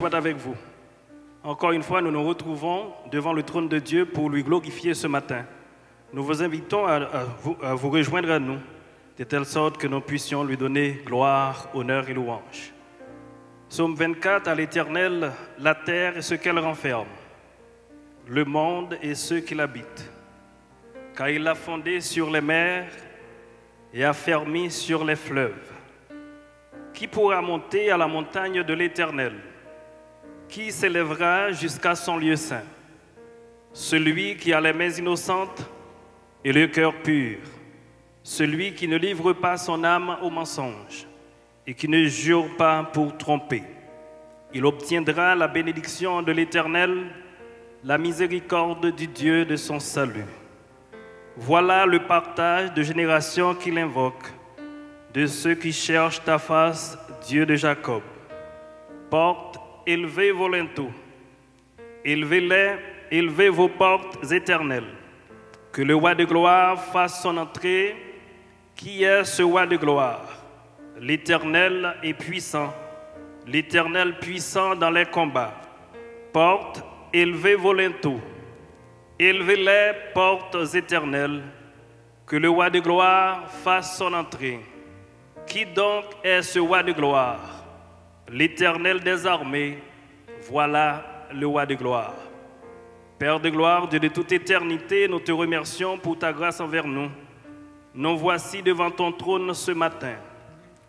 Soit avec vous. Encore une fois, nous nous retrouvons devant le trône de Dieu pour lui glorifier ce matin. Nous vous invitons à vous rejoindre à nous, de telle sorte que nous puissions lui donner gloire, honneur et louange. Psaume 24, à l'Éternel, la terre et ce qu'elle renferme, le monde et ceux qui l'habitent. Car il l'a fondé sur les mers et affermi sur les fleuves. Qui pourra monter à la montagne de l'Éternel? Qui s'élèvera jusqu'à son lieu saint? Celui qui a les mains innocentes et le cœur pur, celui qui ne livre pas son âme au mensonge et qui ne jure pas pour tromper. Il obtiendra la bénédiction de l'Éternel, la miséricorde du Dieu de son salut. Voilà le partage de générations qu'il invoque, de ceux qui cherchent ta face, Dieu de Jacob. Porte, élevez vos linteaux, élevez vos portes éternelles. Que le roi de gloire fasse son entrée. Qui est ce roi de gloire? L'Éternel est puissant, l'Éternel puissant dans les combats. Portes, élevez vos linteaux, élevez-les portes éternelles. Que le roi de gloire fasse son entrée. Qui donc est ce roi de gloire? L'Éternel des armées, voilà le roi de gloire. Père de gloire, Dieu de toute éternité, nous te remercions pour ta grâce envers nous. Nous voici devant ton trône ce matin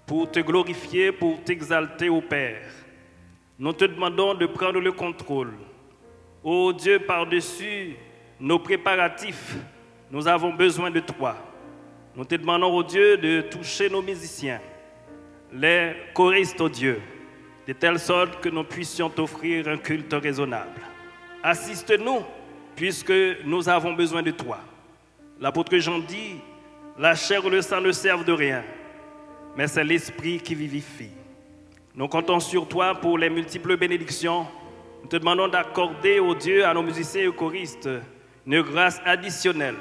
pour te glorifier, pour t'exalter au Père. Nous te demandons de prendre le contrôle. Ô Dieu, par-dessus nos préparatifs, nous avons besoin de toi. Nous te demandons, ô Dieu, de toucher nos musiciens, les choristes, ô Dieu, de telle sorte que nous puissions t'offrir un culte raisonnable. Assiste-nous, puisque nous avons besoin de toi. L'apôtre Jean dit, la chair ou le sang ne servent de rien, mais c'est l'Esprit qui vivifie. Nous comptons sur toi pour les multiples bénédictions. Nous te demandons d'accorder, ô Dieu, à nos musiciens et aux choristes une grâce additionnelle,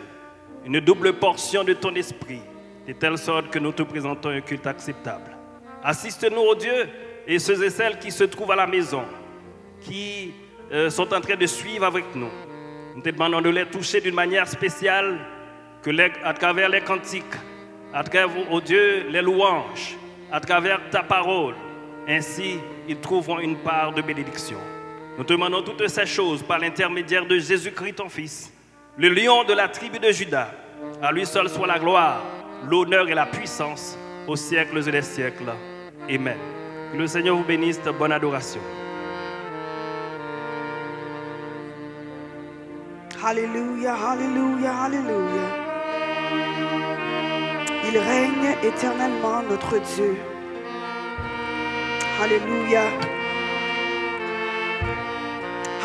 une double portion de ton esprit, de telle sorte que nous te présentons un culte acceptable. Assiste-nous, ô Dieu, et ceux et celles qui se trouvent à la maison, qui sont en train de suivre avec nous. Nous te demandons de les toucher d'une manière spéciale, que à travers les cantiques, à travers, ô Dieu, les louanges, à travers ta parole, ainsi ils trouveront une part de bénédiction. Nous te demandons toutes ces choses par l'intermédiaire de Jésus-Christ, ton Fils, le lion de la tribu de Juda. À lui seul soit la gloire, l'honneur et la puissance aux siècles et des siècles. Amen. Que le Seigneur vous bénisse. Bonne adoration. Alléluia, alléluia, alléluia. Il règne éternellement, notre Dieu. Alléluia.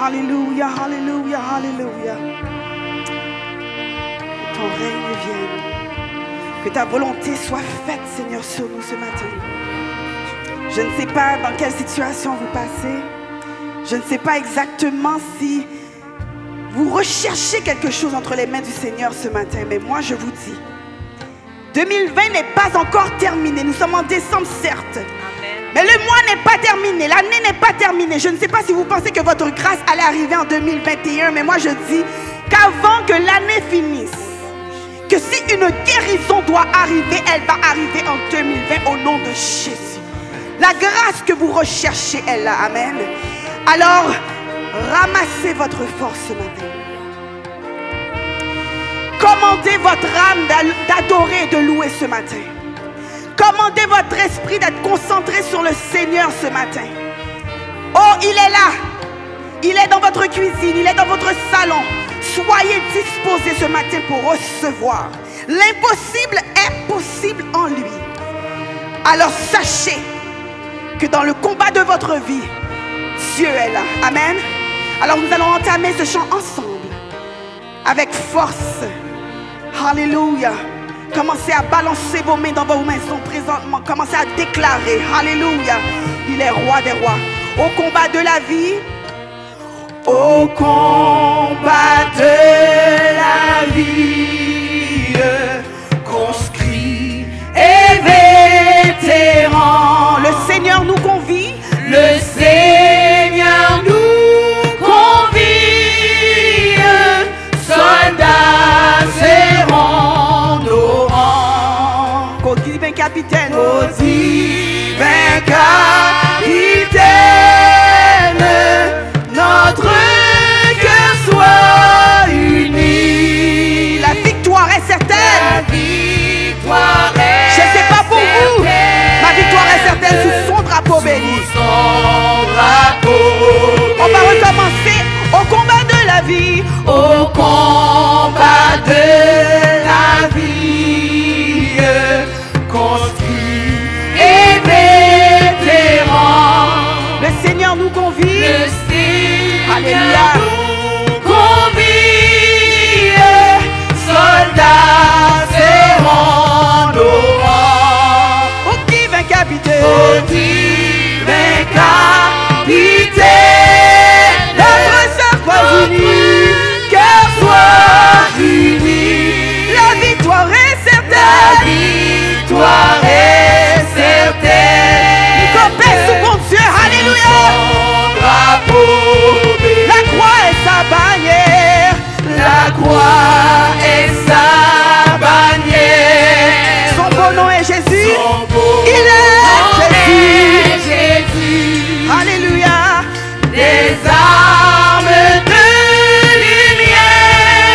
Alléluia, alléluia, alléluia. Que ton règne vienne. Que ta volonté soit faite, Seigneur, sur nous ce matin. Je ne sais pas dans quelle situation vous passez. Je ne sais pas exactement si vous recherchez quelque chose entre les mains du Seigneur ce matin. Mais moi, je vous dis, 2020 n'est pas encore terminé. Nous sommes en décembre, certes. Mais le mois n'est pas terminé, l'année n'est pas terminée. Je ne sais pas si vous pensez que votre grâce allait arriver en 2021, mais moi je dis qu'avant que l'année finisse, que si une guérison doit arriver, elle va arriver en 2020 au nom de Jésus. La grâce que vous recherchez est là, amen. Alors, ramassez votre force ce matin. Commandez votre âme d'adorer et de louer ce matin. Commandez votre esprit d'être concentré sur le Seigneur ce matin. Oh, il est là. Il est dans votre cuisine, il est dans votre salon. Soyez disposés ce matin pour recevoir. L'impossible est possible en lui. Alors sachez que dans le combat de votre vie, Dieu est là. Amen. Alors nous allons entamer ce chant ensemble. Avec force. Alléluia. Commencez à balancer vos mains dans vos maisons présentement. Commencez à déclarer. Alléluia. Il est roi des rois. Au combat de la vie. Au combat de la vie. Conscrit et vétéran. Le Seigneur nous convie. Le Seigneur combat de la vie, construit et vétéran. Le Seigneur nous convie. Le Seigneur Alléluia. Nous convie. Soldats seront nos rangs. Au divin capitaine. Au divin capitaine. Notre sœur soit unie. Cœur soit uni. La victoire est certaine. La victoire est certaine. Compère sous mon Dieu. Alléluia. La croix est sa bannière. La croix est sa bannière. Son beau nom est Jésus. Il est Jésus. Alléluia. Des armes de lumière.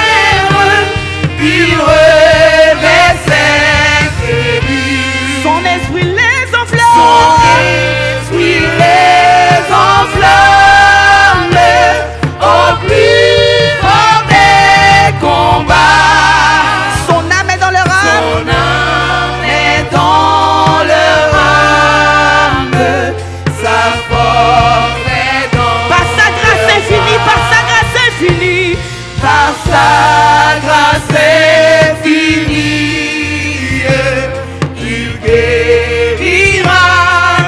Il revêt ses tribus. Son esprit les enflamme. Son esprit les enflamme. Au plus fort des combats. Son âme est dans leur âme. Son âme est dans leur âme. Sa force est dans par sa grâce infinie, par sa grâce infinie, par sa grâce infinie, il guérira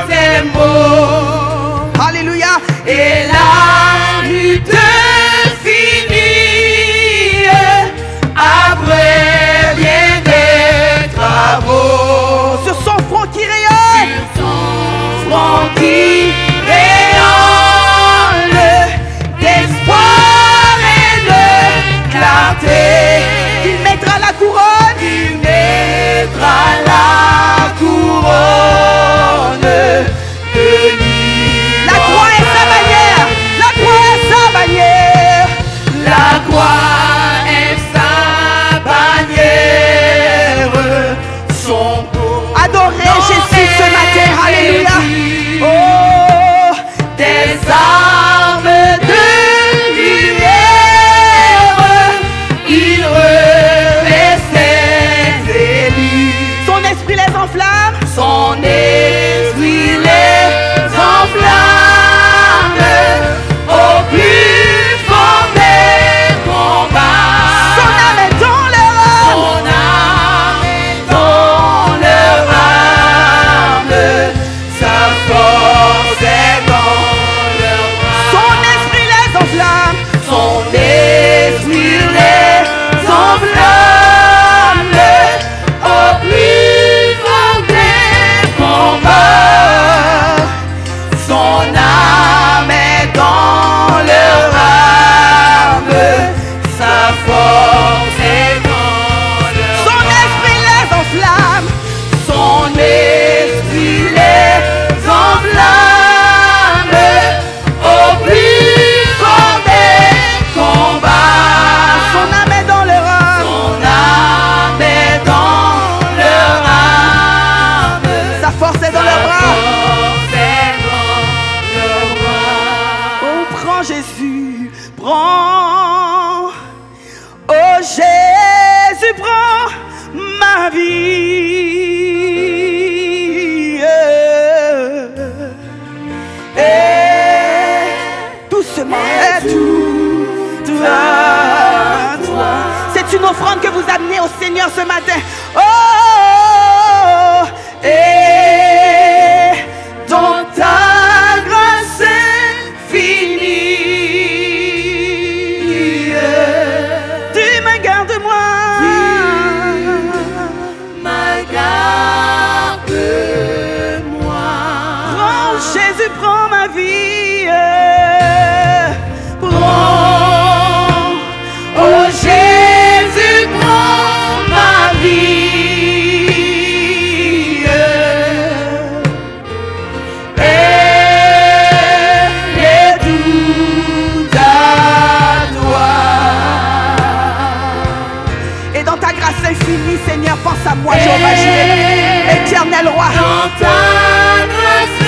tes maux. Alléluia. Et la lutte finie après bien des travaux. Sur son front qui rayonne. Sur son front qui rayonne d'espoir et de clarté. Il mettra la couronne. Il mettra la couronne de lui. La croix est sa bannière. La croix est sa bannière. La croix est sa bannière. Son beau. Adorez Jésus ce matin. Alléluia. Oh, des armes de lumière. Il revêt ses élus. Son esprit les enflamme. Son esprit les enflamme. Au plus fort des combats. Son âme est dans leur âme. Son âme est dans leur âme. Sa force est dans leur âme. Son esprit les enflamme. Son esprit les enflamme. Au plus fort des combats. Son âme est dans leur âme. Sa force est dans leur âme. Son esprit les enflamme. Son esprit les enflamme. Au plus fort des combats. Son âme est dans leur âme. Son âme est dans leur âme. Sa force est dans leurs bras. Oh, prends Jésus, prends. Oh Jésus, prends ma vie. Et doucement, et tout à toi. C'est une offrande que vous amenez au Seigneur ce matin. Oh, et dans ta grâce infinie, tu me gardes moi. Garde-moi. Prends Jésus, prends ma vie. Prends, oh Jésus, prends ma vie. Elle est toute à toi. Et dans ta grâce infinie, Seigneur, pense à moi, Jéhovah Jireh, éternel roi.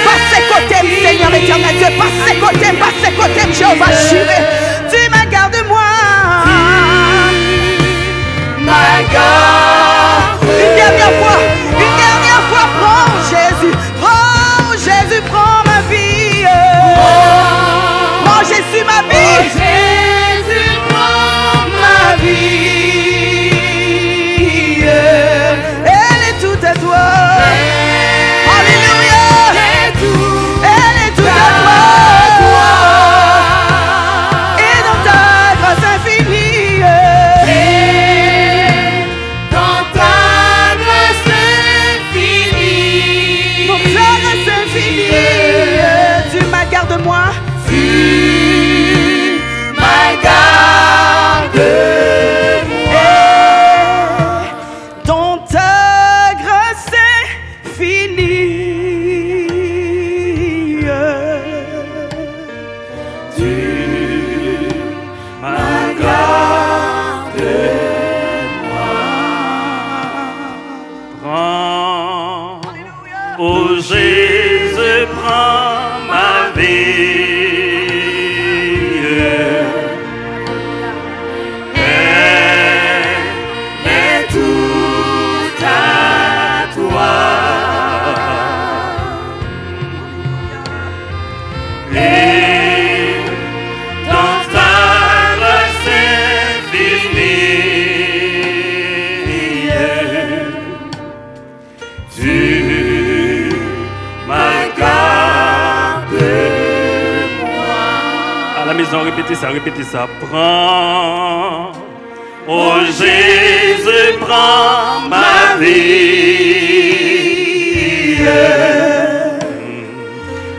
Passe ses côtés, Seigneur, éternel Dieu. Passe ses côtés, Jéhovah Jireh. Tu me gardes moi. répétez ça, répétez ça. Prends, oh Jésus, prends ma vie.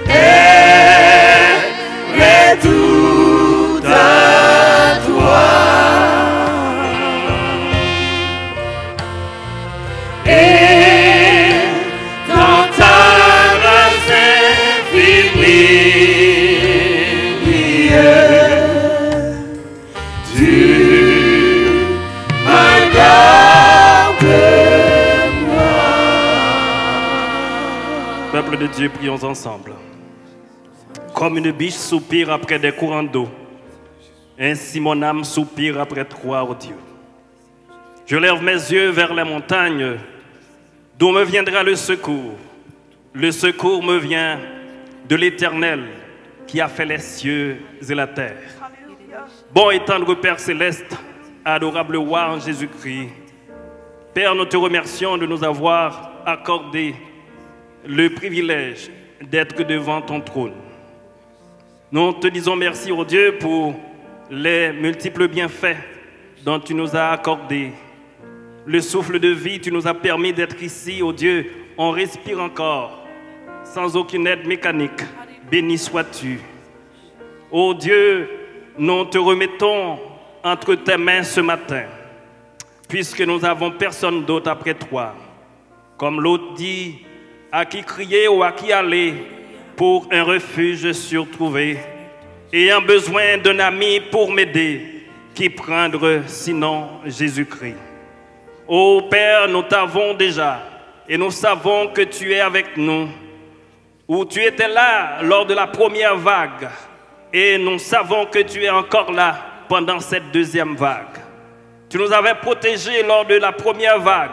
Elle est toute à toi. Et dans ta grâce infinie, tu me gardes moi. Peuple de Dieu, prions ensemble. Comme une biche soupire après des courants d'eau, ainsi mon âme soupire après toi, ô Dieu. Je lève mes yeux vers les montagnes, d'où me viendra le secours. Le secours me vient de l'Éternel qui a fait les cieux et la terre. Bon et tendre Père céleste, adorable roi en Jésus-Christ, Père, nous te remercions de nous avoir accordé le privilège d'être devant ton trône. Nous te disons merci, ô Dieu, pour les multiples bienfaits dont tu nous as accordés. Le souffle de vie, tu nous as permis d'être ici, ô Dieu. On respire encore, sans aucune aide mécanique. Béni sois-tu. Ô Dieu, nous te remettons entre tes mains ce matin, puisque nous n'avons personne d'autre après toi. Comme l'autre dit, à qui crier ou à qui aller pour un refuge surtrouvé, ayant besoin d'un ami pour m'aider, qui prendre sinon Jésus-Christ. Ô Père, nous t'avons déjà et nous savons que tu es avec nous, où tu étais là lors de la première vague et nous savons que tu es encore là pendant cette deuxième vague. Tu nous avais protégés lors de la première vague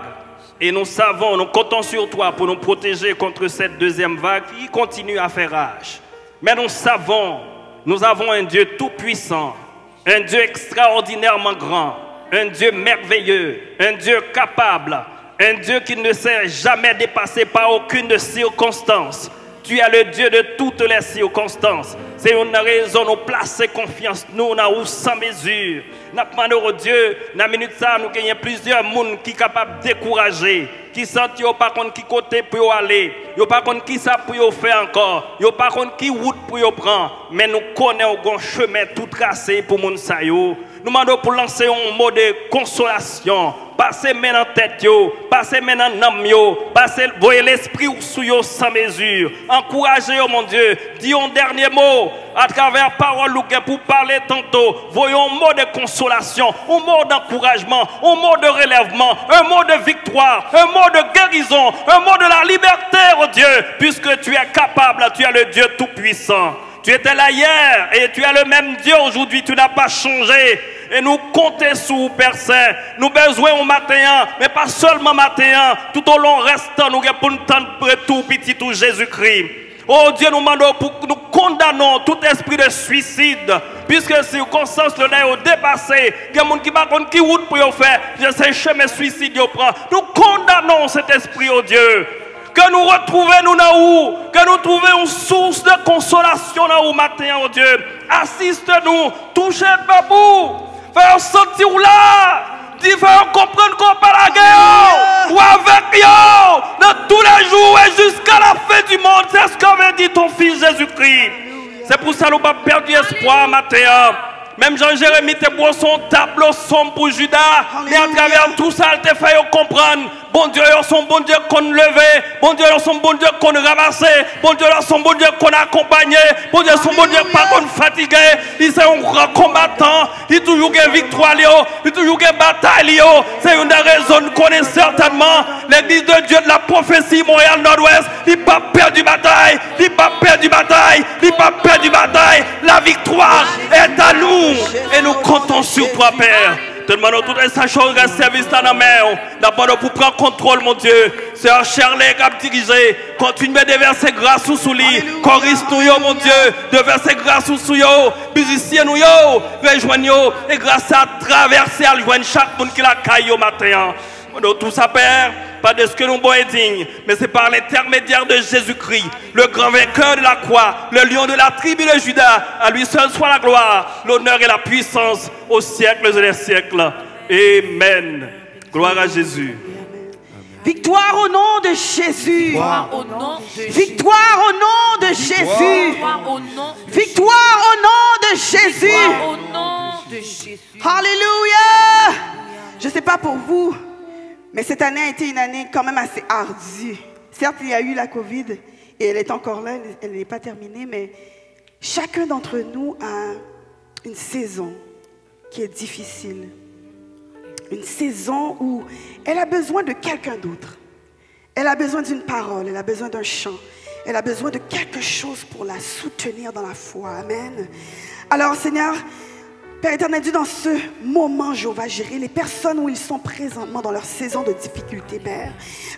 et nous savons, nous comptons sur toi pour nous protéger contre cette deuxième vague qui continue à faire rage. Mais nous savons, nous avons un Dieu tout-puissant, un Dieu extraordinairement grand, un Dieu merveilleux, un Dieu capable, un Dieu qui ne s'est jamais dépassé par aucune circonstance. Tu es le Dieu de toutes les circonstances. C'est une raison de placer confiance nous dans sans mesure. Nous demandons au Dieu, dans la minute ça, nous gagnons plusieurs personnes qui sont capables de décourager, qui sentent qu'ils n'ont pas qui côté pour aller, ils n'ont pas qui ça pour faire encore, ils n'ont pas qui route pour prendre, mais nous connaissons un chemin tout tracé pour nous. Nous demandons pour lancer un mot de consolation. Passez maintenant en tête, passez maintenant en âme, passez, voyez l'esprit sous yo sans mesure. Encouragez, mon Dieu, dis un dernier mot à travers parole pour parler tantôt. Voyons un mot de consolation, un mot d'encouragement, un mot de relèvement, un mot de victoire, un mot de guérison, un mot de la liberté, oh Dieu, puisque tu es capable, tu es le Dieu tout-puissant. Tu étais là hier et tu es le même Dieu aujourd'hui, tu n'as pas changé. Et nous comptons sur Père Saint. Nous besoin au matin, mais pas seulement matin, tout au long restant, nous répondons pour tout petit tout Jésus-Christ. Oh Dieu, nous demandons pour nous condamnons tout esprit de suicide, puisque les circonstances le ont dépassé. Il y a des gens qui route pour faire, je sais chemin suicide prend. Nous condamnons cet esprit, oh Dieu. Que nous retrouvions nous dans où, que nous trouvions une source de consolation dans où matin, oh Dieu. Assiste-nous, touchez Babou, fais sentir là, fais comprendre qu'on pas la guerre, ou avec yo, dans tous les jours et jusqu'à la fin du monde. C'est ce qu'avait dit ton fils Jésus-Christ. C'est pour ça que nous n'avons pas perdu espoir matin. Même Jean-Jérémie te boit son tableau sombre pour Judas, mais à travers tout ça, il te fait comprendre. Bon Dieu, ils sont bon Dieu qu'on levait, bon Dieu, ils sont bon Dieu qu'on ramassait, bon Dieu, ils sont bon Dieu qu'on accompagnait, bon Dieu, ils sont bon Dieu pas qu'on fatigué, ils sont un grand combattant, ils toujours une victoire, ils toujours une bataille, c'est une des raisons qu'on est certainement l'église de Dieu de la prophétie Montréal Nord-Ouest, il n'a pas perdu bataille, il n'a pas perdu bataille, il n'a pas perdu bataille, la victoire est à nous et nous comptons sur toi, Père. Te demandons toutes ces choses de service dans la main. D'abord pour prendre contrôle, mon Dieu. Sœur Charlie qui a dirigé. Continue de verser grâce sous lui. Choriste nous, mon Dieu. De verser grâce sous lui. Musiciens nous, rejoignez. Et grâce à traverser, à joindre chaque monde qui la caille au matin. Tout ça, Père. pas de ce que nous sommes indignes, mais c'est par l'intermédiaire de Jésus-Christ, le grand vainqueur de la croix, le lion de la tribu de Juda. À lui seul soit la gloire, l'honneur et la puissance aux siècles et des siècles. Amen. Gloire à Jésus. Victoire au nom de Jésus. Victoire au nom de Jésus. Victoire au nom de Jésus. Victoire au nom de Victoire au nom de Jésus. Victoire au nom de Jésus. Alléluia. Je ne sais pas pour vous, mais cette année a été une année quand même assez ardue. Certes, il y a eu la Covid et elle est encore là, elle n'est pas terminée, mais chacun d'entre nous a une saison qui est difficile. Une saison où elle a besoin de quelqu'un d'autre. Elle a besoin d'une parole, elle a besoin d'un chant. Elle a besoin de quelque chose pour la soutenir dans la foi. Amen. Alors, Seigneur, Père éternel Dieu, dans ce moment, Jéhovah Jireh, les personnes où ils sont présentement dans leur saison de difficulté, Père,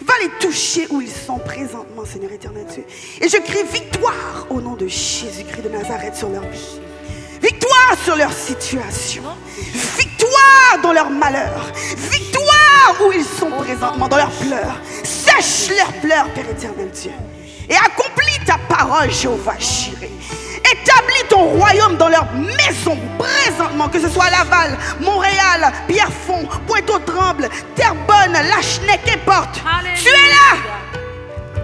va les toucher où ils sont présentement, Seigneur éternel Dieu. Et je crie victoire au nom de Jésus-Christ de Nazareth sur leur vie. Victoire sur leur situation. Victoire dans leur malheur. Victoire où ils sont présentement, dans leurs pleurs. Sèche leurs pleurs, Père éternel Dieu. Et accomplis ta parole, Jéhovah Jireh. Établis ton royaume dans leur maison présentement, que ce soit à Laval, Montréal, Pierrefonds, Pointe-aux-Trembles, Terrebonne, Lachenay, qu'importe. Tu es là.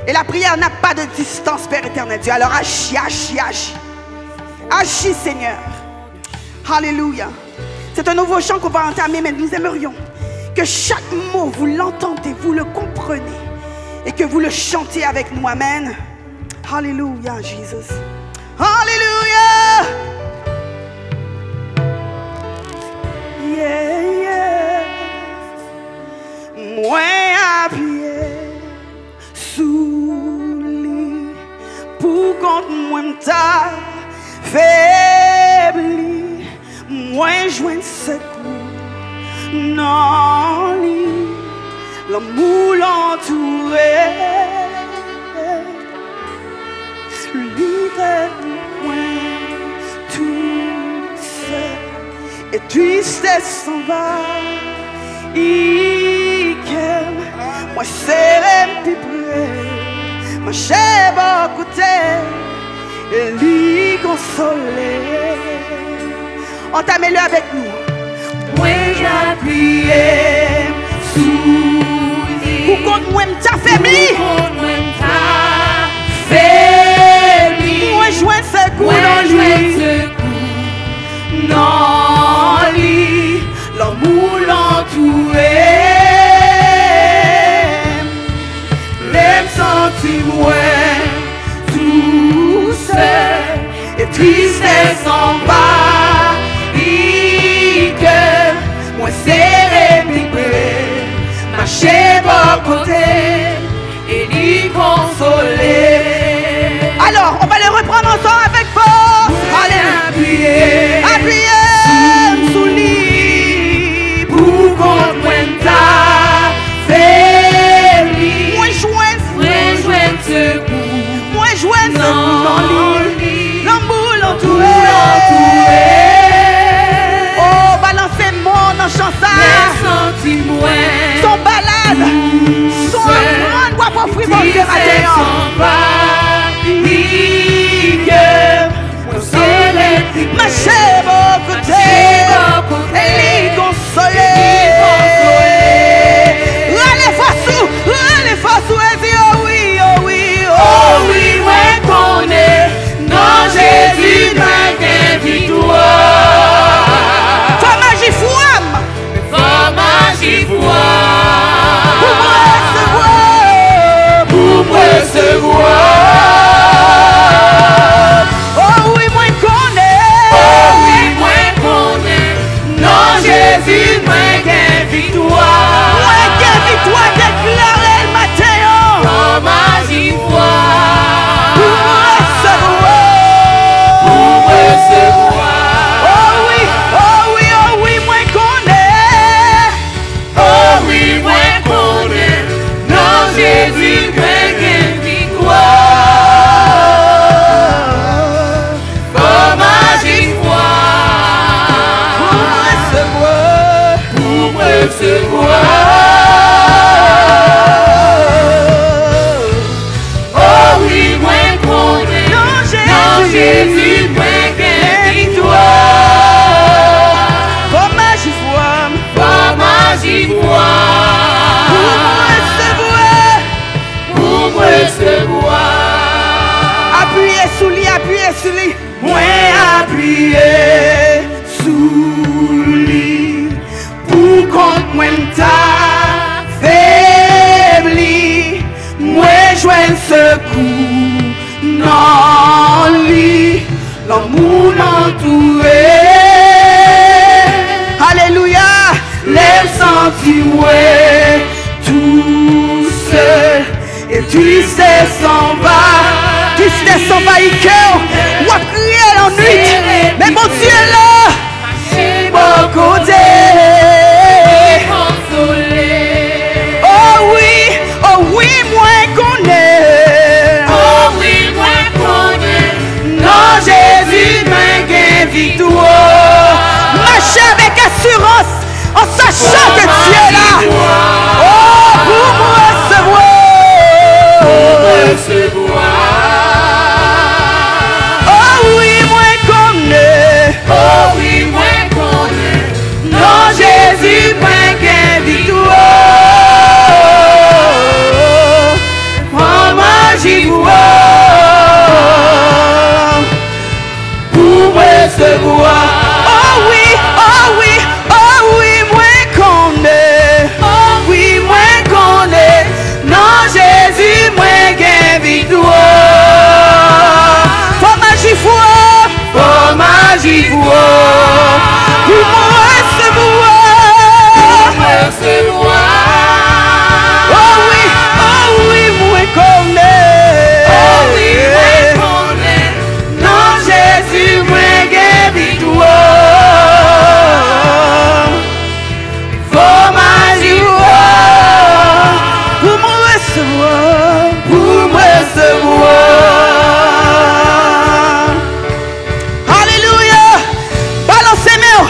Et la prière n'a pas de distance, Père éternel Dieu. Alors agis, agis, agis. Agis, Seigneur. Alléluia. C'est un nouveau chant qu'on va entamer, mais nous aimerions que chaque mot, vous l'entendez, vous le comprenez et que vous le chantez avec nous. Amen. Alléluia, Jésus. Alléluia. Yeah, yeah. Moi à pied sous lit pour contre moi m'ta faibli, moi joindre secours non lit l'amour l'entouré libre moi tout seul et tristesse s'en va il moi serré plus près ma chère à côté et lui consoler. Entamez-le avec nous. Moi j'appuie sous lui. Pour qu'on moi t'affaibli. Moi joins ce coup dans lui. Non lui, l'amour l'entouré. L'aime sentir moi tout seul et tristesse en bas. Moi serré piqué, marcher bon côté et lui consoler. Alors on va les reprendre ensemble avec force. Allez, appuyez, appuyez sous lit pour qu'on m'enta faibli. Moi joins secours, moi joins secours dans lit, l'amour l'entouré. Son balade, son offrande doit offrir mon Dieu ma chère au côté, elle consoler. Allez face où elle dit oh oui, oh oui, oh oui, moi connais, non Jésus m'a victoire. Femme agifouam. Pour recevoir. Oh oui, moi connais. Non, Jésus, moi gagne victoire. Moi gagne victoire déclaré le matin. Comme agifouam. Pour recevoir. Oh oui, moi connais. Oh oui, moi connais. Non, Jésus, moi gagne victoire. Comme agifouam. Pour recevoir. sous lui. Moi appuyé sous lui. Pour contre moi t'affaibli. Moi joins secours dans lui. L'amour m'entourait. Alléluia. Les sentis ouais tout seul. Et tu sais s'en va. Tu sais s'en va y cœur. Ou à crier la nuit. Mais mon Dieu est là. Bon côté. Oh oui, moi connais. Oh oui, moi connais. Non, Jésus m'a gagné victoire. Marche avec assurance en sachant que tu es là. Oh, pour me recevoir. Oh oui, moi connais. Oh oui, moi connais. Non, Jésus m'a gagné victoire. Maman, j'y vois. Pour me recevoir. Oh oui, moi connais. Oh oui, moi connais. Non, Jésus, moi gagne victoire. Pour ma gifouille. Pour ma gifouille. Pour me recevoir. Oh oui, moi connais. Oh oui, moi connais. Non, Jésus, moi gagne victoire. Pour ma gifouille. Pour me recevoir. Alléluia. Balancez mes.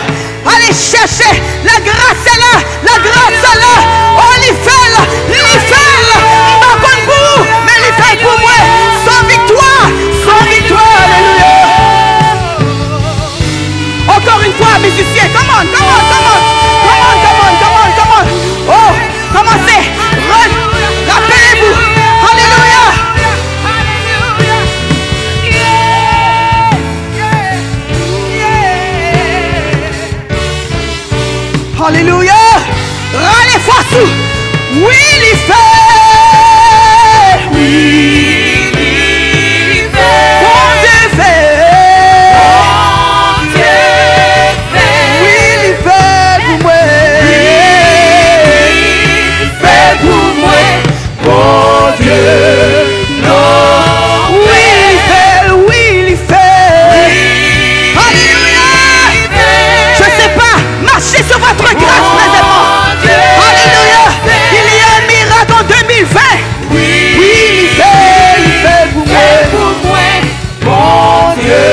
Allez chercher. La grâce est là. La grâce est là. Oh, il fait là. Il fait là. Il va contre vous. Mais il fait pour moi. Sans victoire. Sans victoire. Alléluia. Encore une fois, musiciens. Come on. Oh, commencez. Rappelez-vous. Alléluia. Alléluia. Râlez fois oui, il fait. Oui, il fait. Bon Dieu fait. Oui, il fait pour moi. Il fait pour moi. Bon Dieu. Non. Oui, il fait. Alléluia. Je ne sais pas. Marchez sur votre grâce présentement. Alléluia. Il y a un miracle en 2020. Oui, il fait pour moi. Bon Dieu.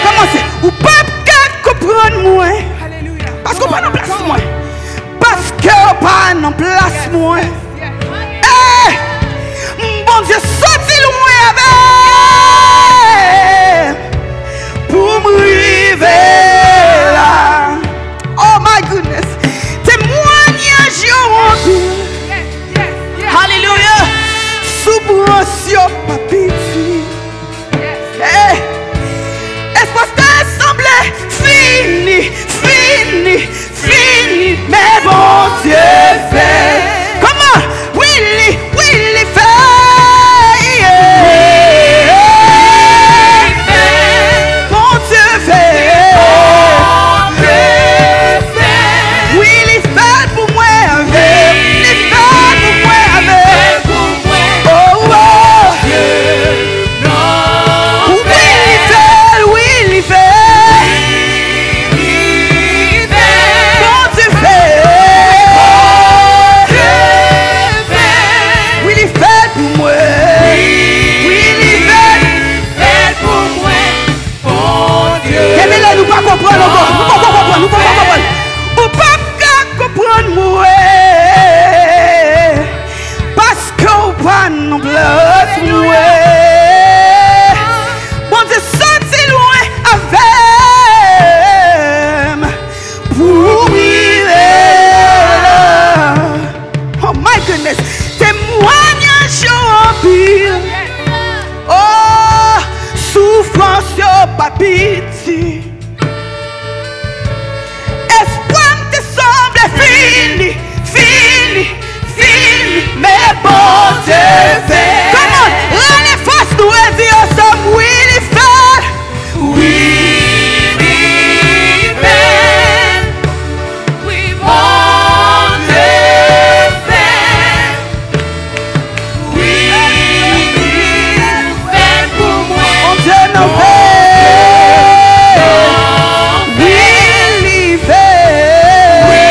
Comment c'est? Ou pas comprendre moi. Parce qu'on pas en place moi. Parce qu'on pas en place moi. Eh, bon Dieu, sorti loin avec. Pour me arriver là. Oh my goodness. Témoignage yo rendu. Alléluia. Sous-branche papiti. Eh, espace d'assemblée fini. Mais bon Dieu fait. Comment? pitié. Espoir te semble fini, fini, fini. Mais bon Dieu fait. Comment? Rends les forces nous et dis ensemble, oui, il fait. Oui, il fait. Oui, bon Dieu fait. Oui, il fait pour moi. Mon Dieu nous fait. Oui, il fait. Oui,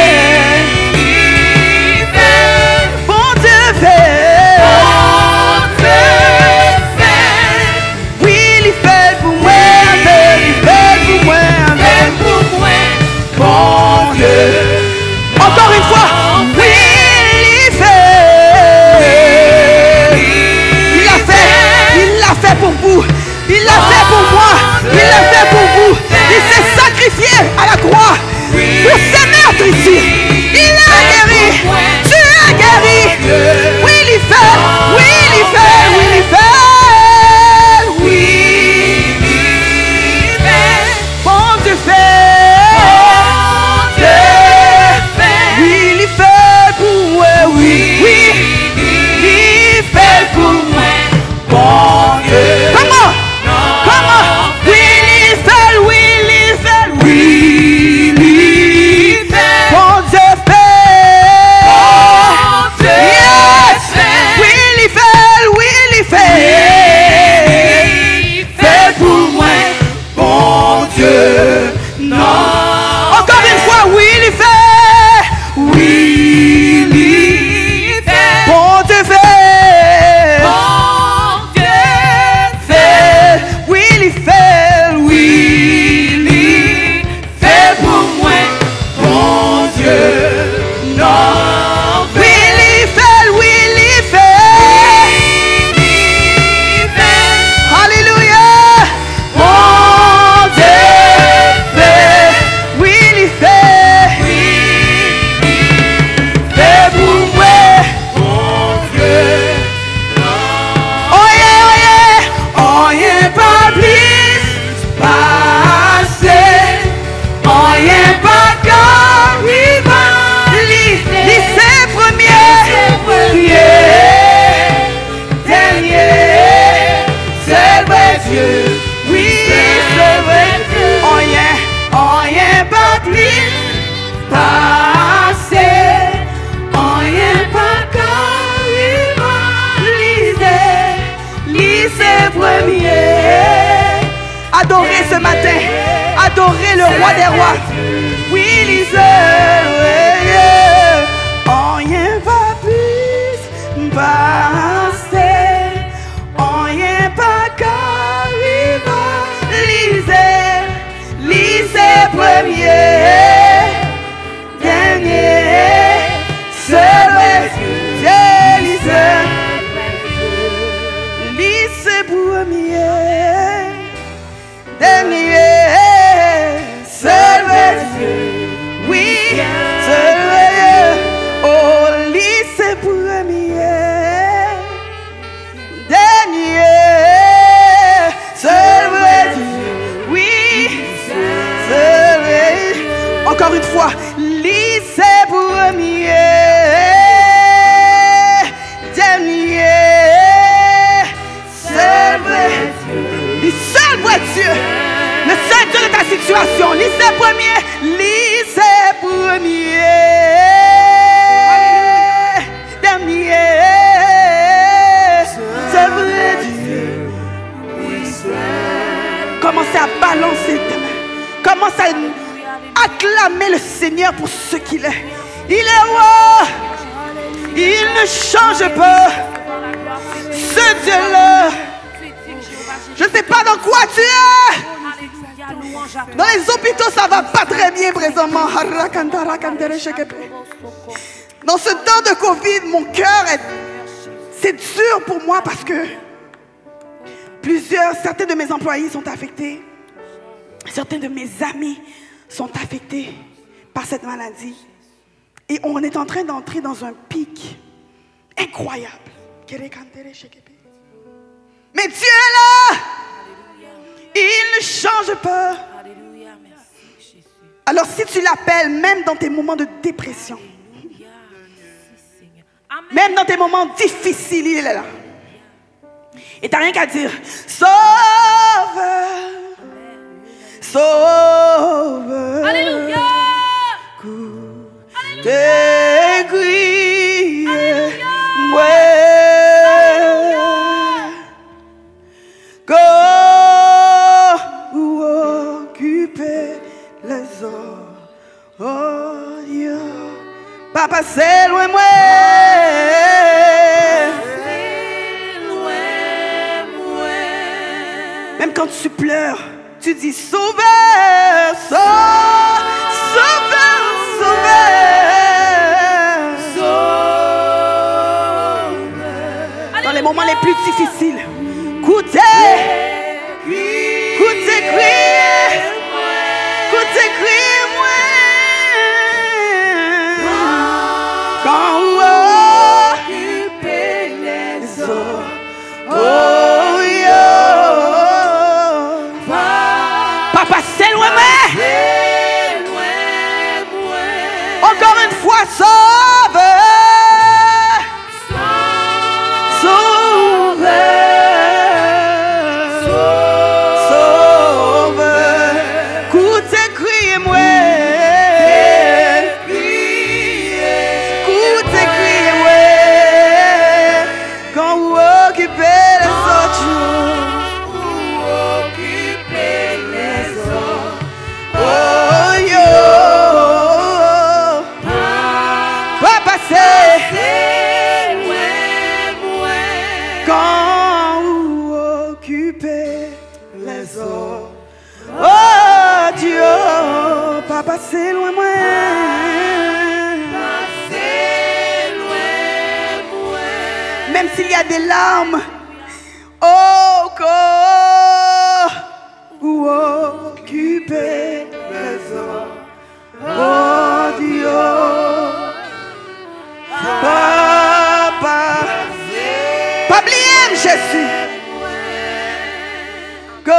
il fait. Bon Dieu fait. Bon Dieu fait. Oui, il fait pour moi. Il fait pour moi. Fait pour moi. Bon Dieu. Encore une fois. Oui, il fait. Il l'a fait. Il l'a fait pour vous. Il l'a fait pour moi. Il l'a fait pour vous. Il s'est sacrifié à la croix pour ces meurtres ici. Il a guéri. Tu as guéri. Oui, il fait. Oui, il fait. Oui, il fait. Oui, Il fait. bon Dieu fait. Oui, il fait pour moi. Oui, oui. Il fait pour moi. Bon Dieu. Comment? Comment? Oui, il fait. Oui, il fait. Oui, il fait. Bon Dieu fait. Yes. Oui, il fait. Oui, il fait. Fait pour moi. Bon Dieu. Non. Encore une fois, oui, il fait. Oui, il fait. Bon Dieu fait. Fait. Oui, il fait. Oui, il fait pour moi. Bon Dieu. Non. Oui, il fait. Oui, il fait. Alléluia. Bon Dieu fait. Oui, il fait. Fait pour moi. Bon Dieu. Oh yeah, oh yeah. Oh yeah, pas plus. Passer. Oh yeah, pas comme il va. Lycée premier. Dernier. C'est vrai Dieu. Oui, c'est vrai Dieu. Oh yeah, pas plus. Passer. Oh yeah, pas comme il va. Lycée premier. Adorez ce matin. Adorez le roi des rois. Oui, lycée. Oh yeah, pas plus. Passer. Oh yeah, pas comme il va. Lycée premier. Dernier. C'est vrai Dieu. Lycée premier. Dernier. C'est vrai Dieu. Oui, c'est vrai. Oh, lycée premier. Dernier. C'est vrai Dieu. Oui, c'est vrai. Encore une fois. Lycée premier. Dernier. C'est vrai Dieu. Le seul vrai Dieu. Le seul Dieu de ta situation. Lycée premier. Lycée premier. Dernier. C'est vrai Dieu. Commencez à balancer tes mains. Commence à acclamer le Seigneur pour ce qu'il est. Il est roi. Il ne change pas. Ce Dieu-là. Je ne sais pas dans quoi tu es. Dans les hôpitaux, ça va pas très bien présentement. Dans ce temps de Covid, mon cœur c'est dur pour moi parce que certains de mes employés sont affectés. Certains de mes amis sont affectés par cette maladie. Et on est en train d'entrer dans un pic incroyable. Mais Dieu est là. Il ne change pas. Alléluia, merci Jésus. Alors si tu l'appelles, même dans tes moments de dépression, Alléluia, merci Seigneur. Amen. même dans tes moments difficiles, il est là. Et tu n'as rien qu'à dire. Sauveur, sauveur. Alléluia. Tes cris, ouais. Go occuper les hommes. Oh Dieu, papa c'est loin moi. Même quand tu pleures, tu dis sauveur, sauveur, sauveur, sauveur. Dans les moments les plus difficiles, écoutez, écoutez, criez, écoutez, criez-moi. Quand vous occupez les eaux, oh yo, papa c'est loin, mais encore une fois, sauveur, sauveur, sauveur. Écoutez, criez-moi. Écoutez, criez-moi. Quand vous occupez les autres jours. Oh yo, papa c'est quand vous occupez les autres. Oh Dieu, papa c'est loin moi. Même s'il y a des larmes, oh quand vous occupez les hommes. Oh Dieu, papa, pas oublier Jésus. Go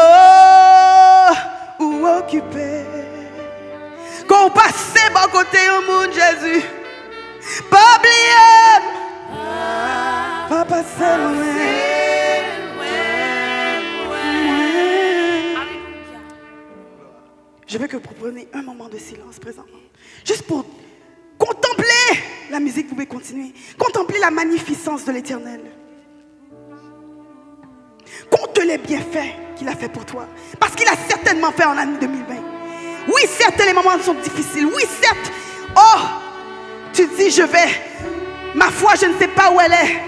ou occupé. Quand on passe par côté au monde Jésus. Pas oublier. Papa c'est loin. Je veux que vous preniez un moment de silence présentement. Juste pour contempler la musique, vous pouvez continuer. Contempler la magnificence de l'Éternel. Compte les bienfaits qu'il a fait pour toi. Parce qu'il a certainement fait en l'année 2020. Oui, certes, les moments sont difficiles. Oui, certes. Oh, tu dis, je vais. Ma foi, je ne sais pas où elle est.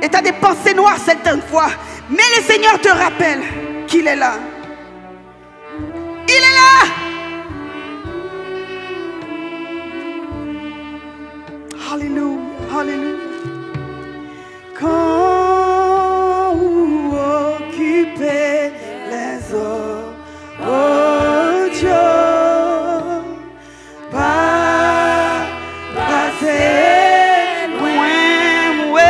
Et tu as des pensées noires certaines fois. Mais le Seigneur te rappelle qu'il est là. Il est là. Alléluia, alléluia. Quand vous occupez les eaux, oh Dieu, passez loin, ouais.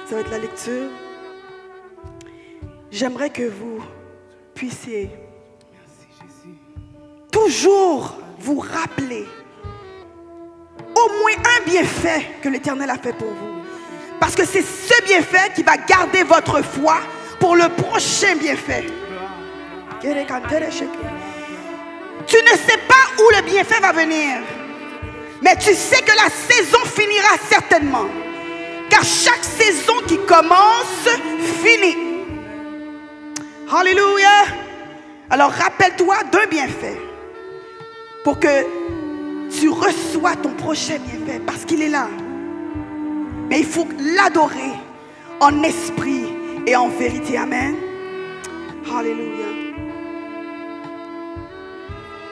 Ça va être la lecture. J'aimerais que vous puissiez toujours vous rappeler au moins un bienfait que l'Éternel a fait pour vous. Parce que c'est ce bienfait qui va garder votre foi pour le prochain bienfait. Tu ne sais pas où le bienfait va venir. Mais tu sais que la saison finira certainement. Car chaque saison qui commence finit. Alléluia. Alors rappelle-toi d'un bienfait pour que tu reçois ton prochain bienfait parce qu'il est là. Mais il faut l'adorer en esprit et en vérité. Amen. Alléluia.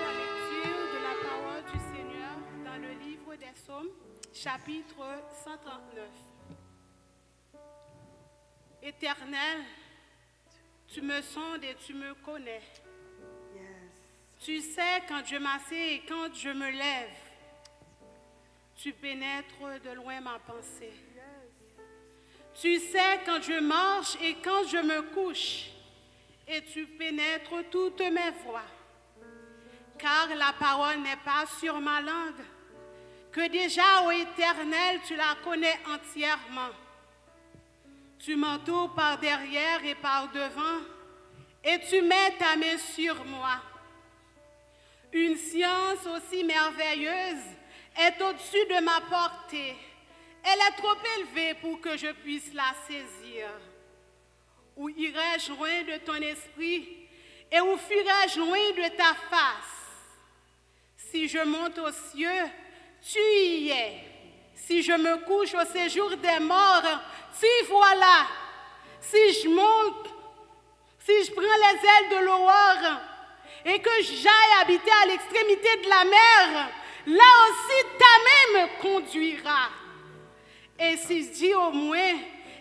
La lecture de la parole du Seigneur dans le livre des Psaumes, chapitre 139. Éternel, tu me sondes et tu me connais. Tu sais quand je m'assieds et quand je me lève. Tu pénètres de loin ma pensée. Tu sais quand je marche et quand je me couche, et tu pénètres toutes mes voies. Car la parole n'est pas sur ma langue, que déjà, ô Éternel, tu la connais entièrement. Tu m'entoures par derrière et par devant, et tu mets ta main sur moi. Une science aussi merveilleuse est au-dessus de ma portée. Elle est trop élevée pour que je puisse la saisir. Où irai-je loin de ton esprit et où fuirai-je loin de ta face? Si je monte aux cieux, tu y es. Si je me couche au séjour des morts, tu y voilà. Si je monte, si je prends les ailes de l'aurore et que j'aille habiter à l'extrémité de la mer, là aussi ta main me conduira. Et si je dis au moins,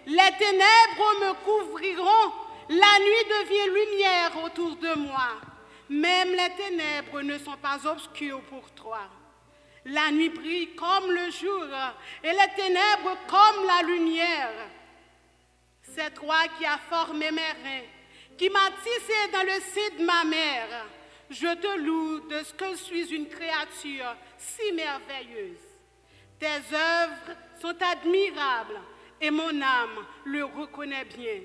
les ténèbres me couvriront, la nuit devient lumière autour de moi. Même les ténèbres ne sont pas obscures pour toi. La nuit brille comme le jour et les ténèbres comme la lumière. C'est toi qui as formé mes reins, qui m'as tissé dans le sein de ma mère. Je te loue de ce que je suis une créature si merveilleuse. Tes œuvres sont admirables et mon âme le reconnaît bien.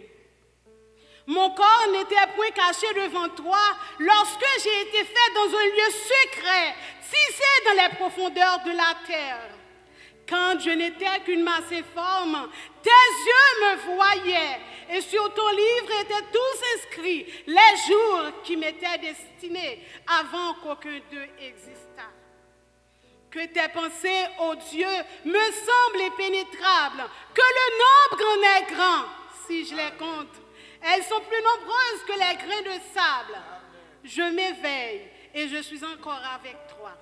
Mon corps n'était point caché devant toi lorsque j'ai été fait dans un lieu secret, tissé dans les profondeurs de la terre. Quand je n'étais qu'une masse informe, tes yeux me voyaient et sur ton livre étaient tous inscrits les jours qui m'étaient destinés avant qu'aucun d'eux existât. Que tes pensées, ô Dieu, me semblent impénétrables, que le nombre en est grand, si je les compte. Elles sont plus nombreuses que les grains de sable. Je m'éveille et je suis encore avec toi.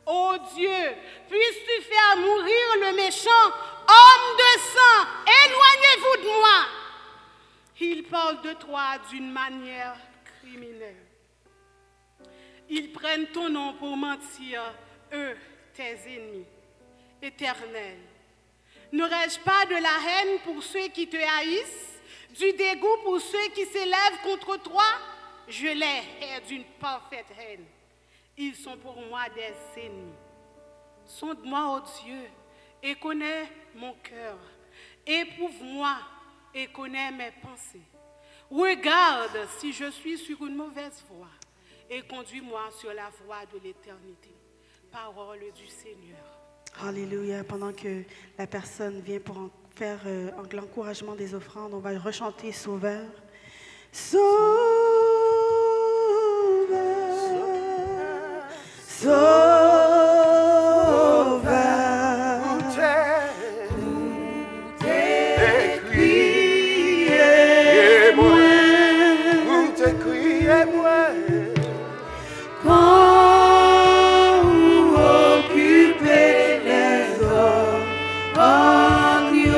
Ô Dieu, puisses-tu faire mourir le méchant, homme de sang, éloignez-vous de moi. Ils parlent de toi d'une manière criminelle. Ils prennent ton nom pour mentir, eux, tes ennemis. Éternel, n'aurais-je pas de la haine pour ceux qui te haïssent, du dégoût pour ceux qui s'élèvent contre toi? Je les hais d'une parfaite haine. Ils sont pour moi des ennemis. Sonde-moi, ô Dieu, et connais mon cœur. Éprouve-moi et connais mes pensées. Regarde si je suis sur une mauvaise voie et conduis-moi sur la voie de l'éternité. Parole du Seigneur. Alléluia. Pendant que la personne vient pour faire l'encouragement des offrandes, on va rechanter Sauveur. Sauveur, Sauveur, t'es criez-moi, t'es criez-moi. Quand vous occupez les hommes en Dieu,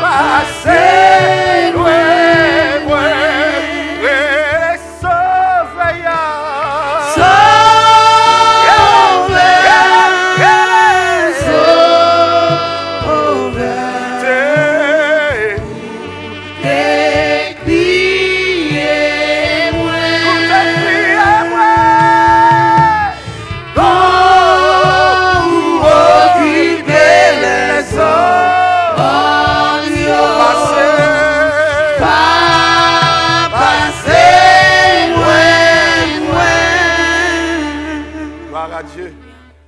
passer loin, loin, sauve-ya.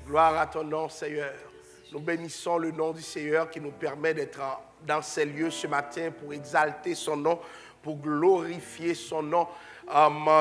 Gloire à ton nom, Seigneur. Nous bénissons le nom du Seigneur qui nous permet d'être dans ces lieux ce matin pour exalter son nom, pour glorifier son nom.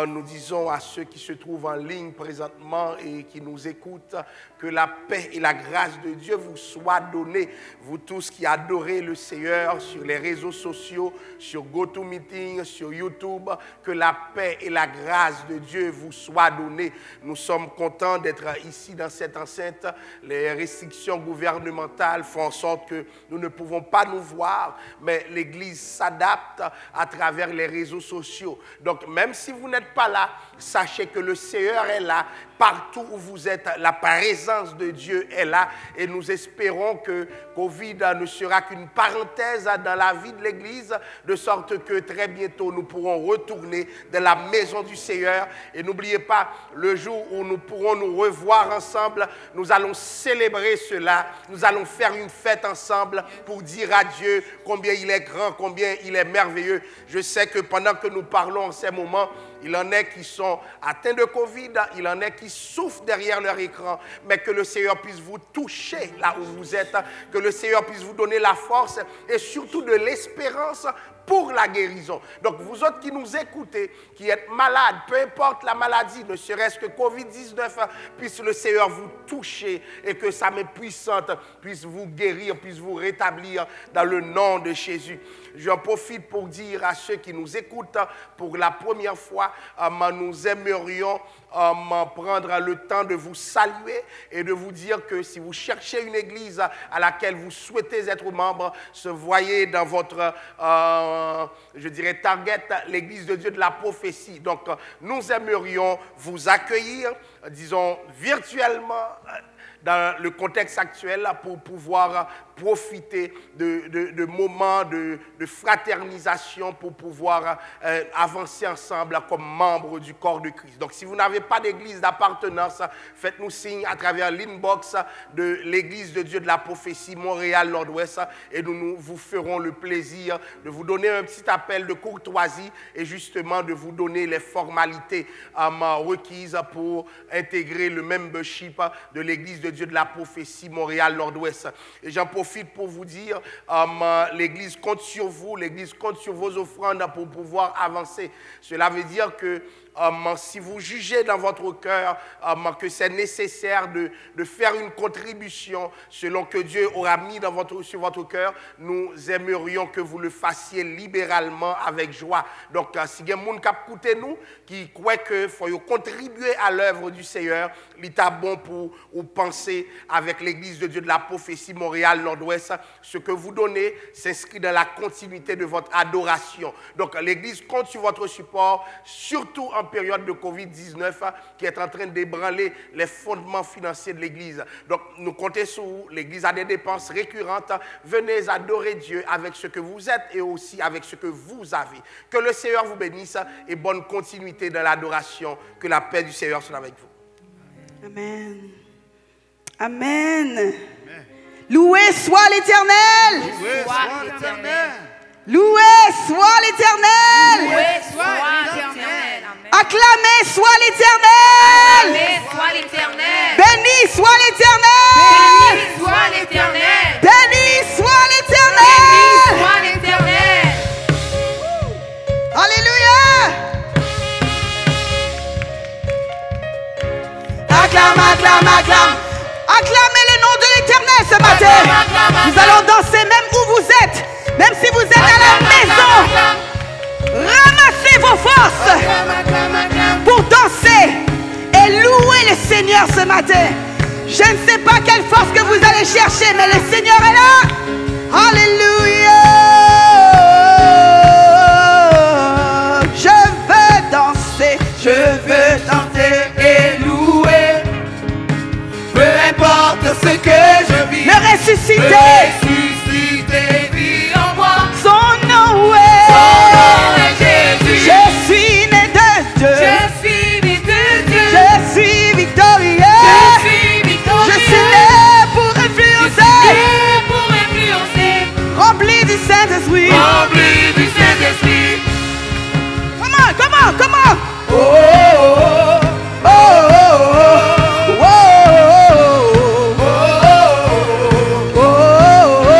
Nous disons à ceux qui se trouvent en ligne présentement et qui nous écoutent que la paix et la grâce de Dieu vous soient données. Vous tous qui adorez le Seigneur sur les réseaux sociaux, sur GoToMeeting, sur YouTube, que la paix et la grâce de Dieu vous soient données. Nous sommes contents d'être ici dans cette enceinte. Les restrictions gouvernementales font en sorte que nous ne pouvons pas nous voir, mais l'Église s'adapte à travers travers les réseaux sociaux. Donc même si vous n'êtes pas là, sachez que le Seigneur est là. Partout où vous êtes, la présence de Dieu est là. Et nous espérons que Covid ne sera qu'une parenthèse dans la vie de l'Église, de sorte que très bientôt nous pourrons retourner dans la maison du Seigneur. Et n'oubliez pas, le jour où nous pourrons nous revoir ensemble, nous allons célébrer cela. Nous allons faire une fête ensemble pour dire à Dieu combien il est grand, combien il est merveilleux. Je sais que pendant que nous parlons en ces moments, il en est qui sont atteints de Covid, il en est qui souffrent derrière leur écran, mais que le Seigneur puisse vous toucher là où vous êtes, que le Seigneur puisse vous donner la force et surtout de l'espérance pour la guérison. Donc vous autres qui nous écoutez, qui êtes malades, peu importe la maladie, ne serait-ce que Covid-19, puisse le Seigneur vous toucher et que sa main puissante puisse vous guérir, puisse vous rétablir dans le nom de Jésus. J'en profite pour dire à ceux qui nous écoutent pour la première fois, nous aimerions prendre le temps de vous saluer et de vous dire que si vous cherchez une église à laquelle vous souhaitez être membre, se voyez dans votre, je dirais, target, l'église de Dieu de la prophétie. Donc, nous aimerions vous accueillir, disons, virtuellement, dans le contexte actuel pour pouvoir profiter de moments de fraternisation pour pouvoir avancer ensemble comme membres du corps de Christ. Donc si vous n'avez pas d'église d'appartenance, faites-nous signe à travers l'inbox de l'église de Dieu de la prophétie Montréal Nord-Ouest et nous vous ferons le plaisir de vous donner un petit appel de courtoisie et justement de vous donner les formalités requises pour intégrer le membership de l'église de Dieu de la prophétie Montréal Nord-Ouest. Et j'en profite pour vous dire, l'Église compte sur vous, l'Église compte sur vos offrandes pour pouvoir avancer. Cela veut dire que si vous jugez dans votre cœur que c'est nécessaire de faire une contribution selon que Dieu aura mis sur votre cœur, nous aimerions que vous le fassiez libéralement avec joie. Donc, si il y a des gens qui écoutent nous, qui croient qu'il faut contribuer à l'œuvre du Seigneur, il est bon pour penser avec l'Église de Dieu de la prophétie Montréal Nord-Ouest. Ce que vous donnez s'inscrit dans la continuité de votre adoration. Donc, l'Église compte sur votre support, surtout en période de Covid-19 qui est en train d'ébranler les fondements financiers de l'Église. Donc, nous comptons sur vous. L'Église a des dépenses récurrentes. Venez adorer Dieu avec ce que vous êtes et aussi avec ce que vous avez. Que le Seigneur vous bénisse et bonne continuité dans l'adoration. Que la paix du Seigneur soit avec vous. Amen. Amen. Loué soit l'Éternel. Loué soit l'Éternel. Loué soit l'Éternel. Loué soit l'Éternel. Acclamé soit l'Éternel. Acclamé soit l'Éternel. Béni soit l'Éternel. Béni soit l'Éternel. Béni soit l'Éternel. Béni soit l'Éternel. Alléluia. Acclame, acclame, acclame. Acclamez le nom de l'Éternel ce matin. Nous allons danser même où vous êtes. Même si vous êtes à la maison, ramassez vos forces pour danser et louer le Seigneur ce matin. Je ne sais pas quelle force que vous allez chercher, mais le Seigneur est là. Alléluia. Je veux danser et louer. Peu importe ce que je vis. Le ressuscité. Son nom est Jésus. Je suis né de Dieu. Je suis né de Dieu. Je suis victorieux. Je suis victorieux. Je suis né pour influencer. Rempli du Saint-Esprit. Rempli du Saint-Esprit. Comment? Oh, oh, oh, oh, oh, oh, oh, oh, oh, oh, oh.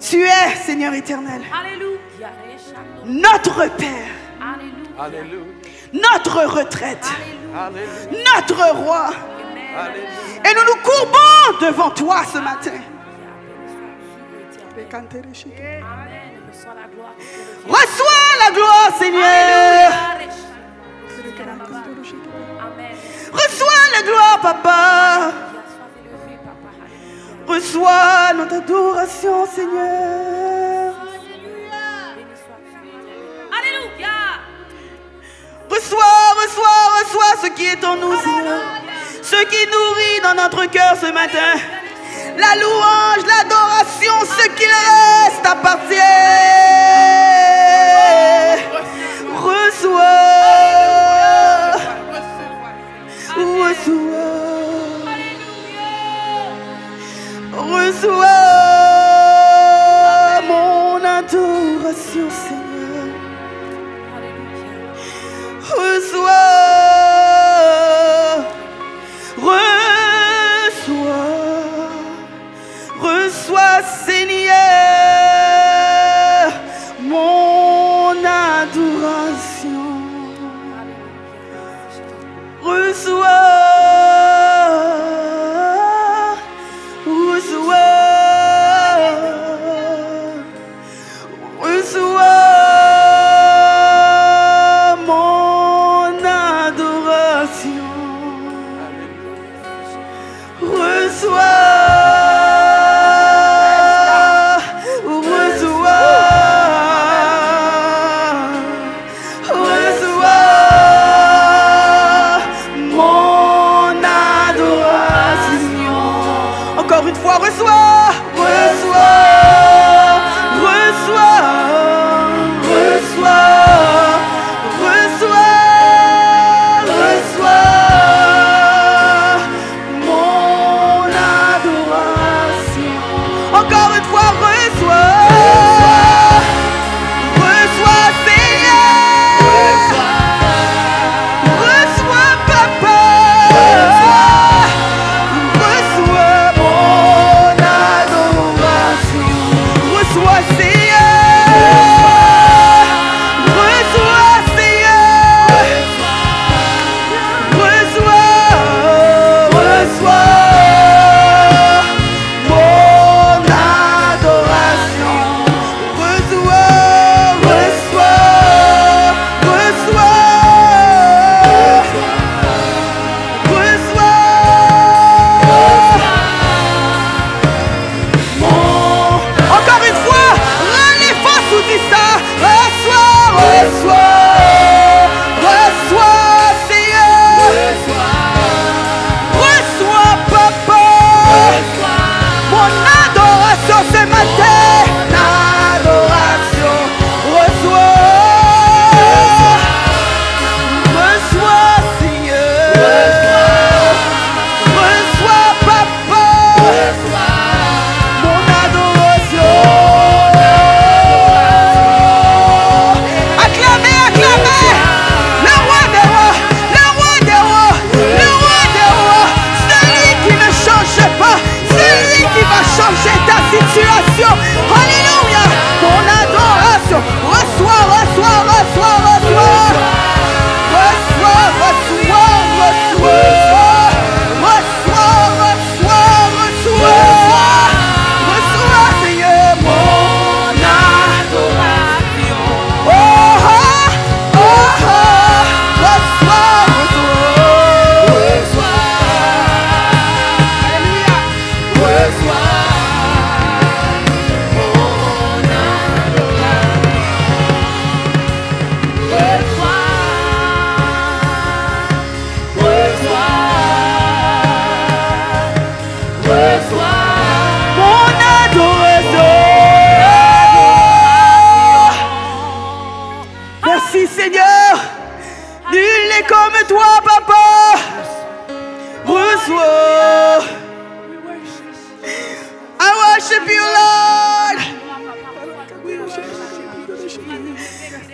Tu es, Seigneur éternel, notre Père, notre retraite, notre roi. Et nous nous courbons devant toi ce matin. Reçois la gloire, Seigneur. Reçois la gloire, Papa. Reçois notre adoration, Seigneur. Reçois ce qui est en nous, Seigneur. Ce qui nourrit dans notre cœur ce matin. La louange, l'adoration, ce qu'il reste appartient. Reçois. Reçois mon adoration, Seigneur. Reçois, Seigneur, mon adoration.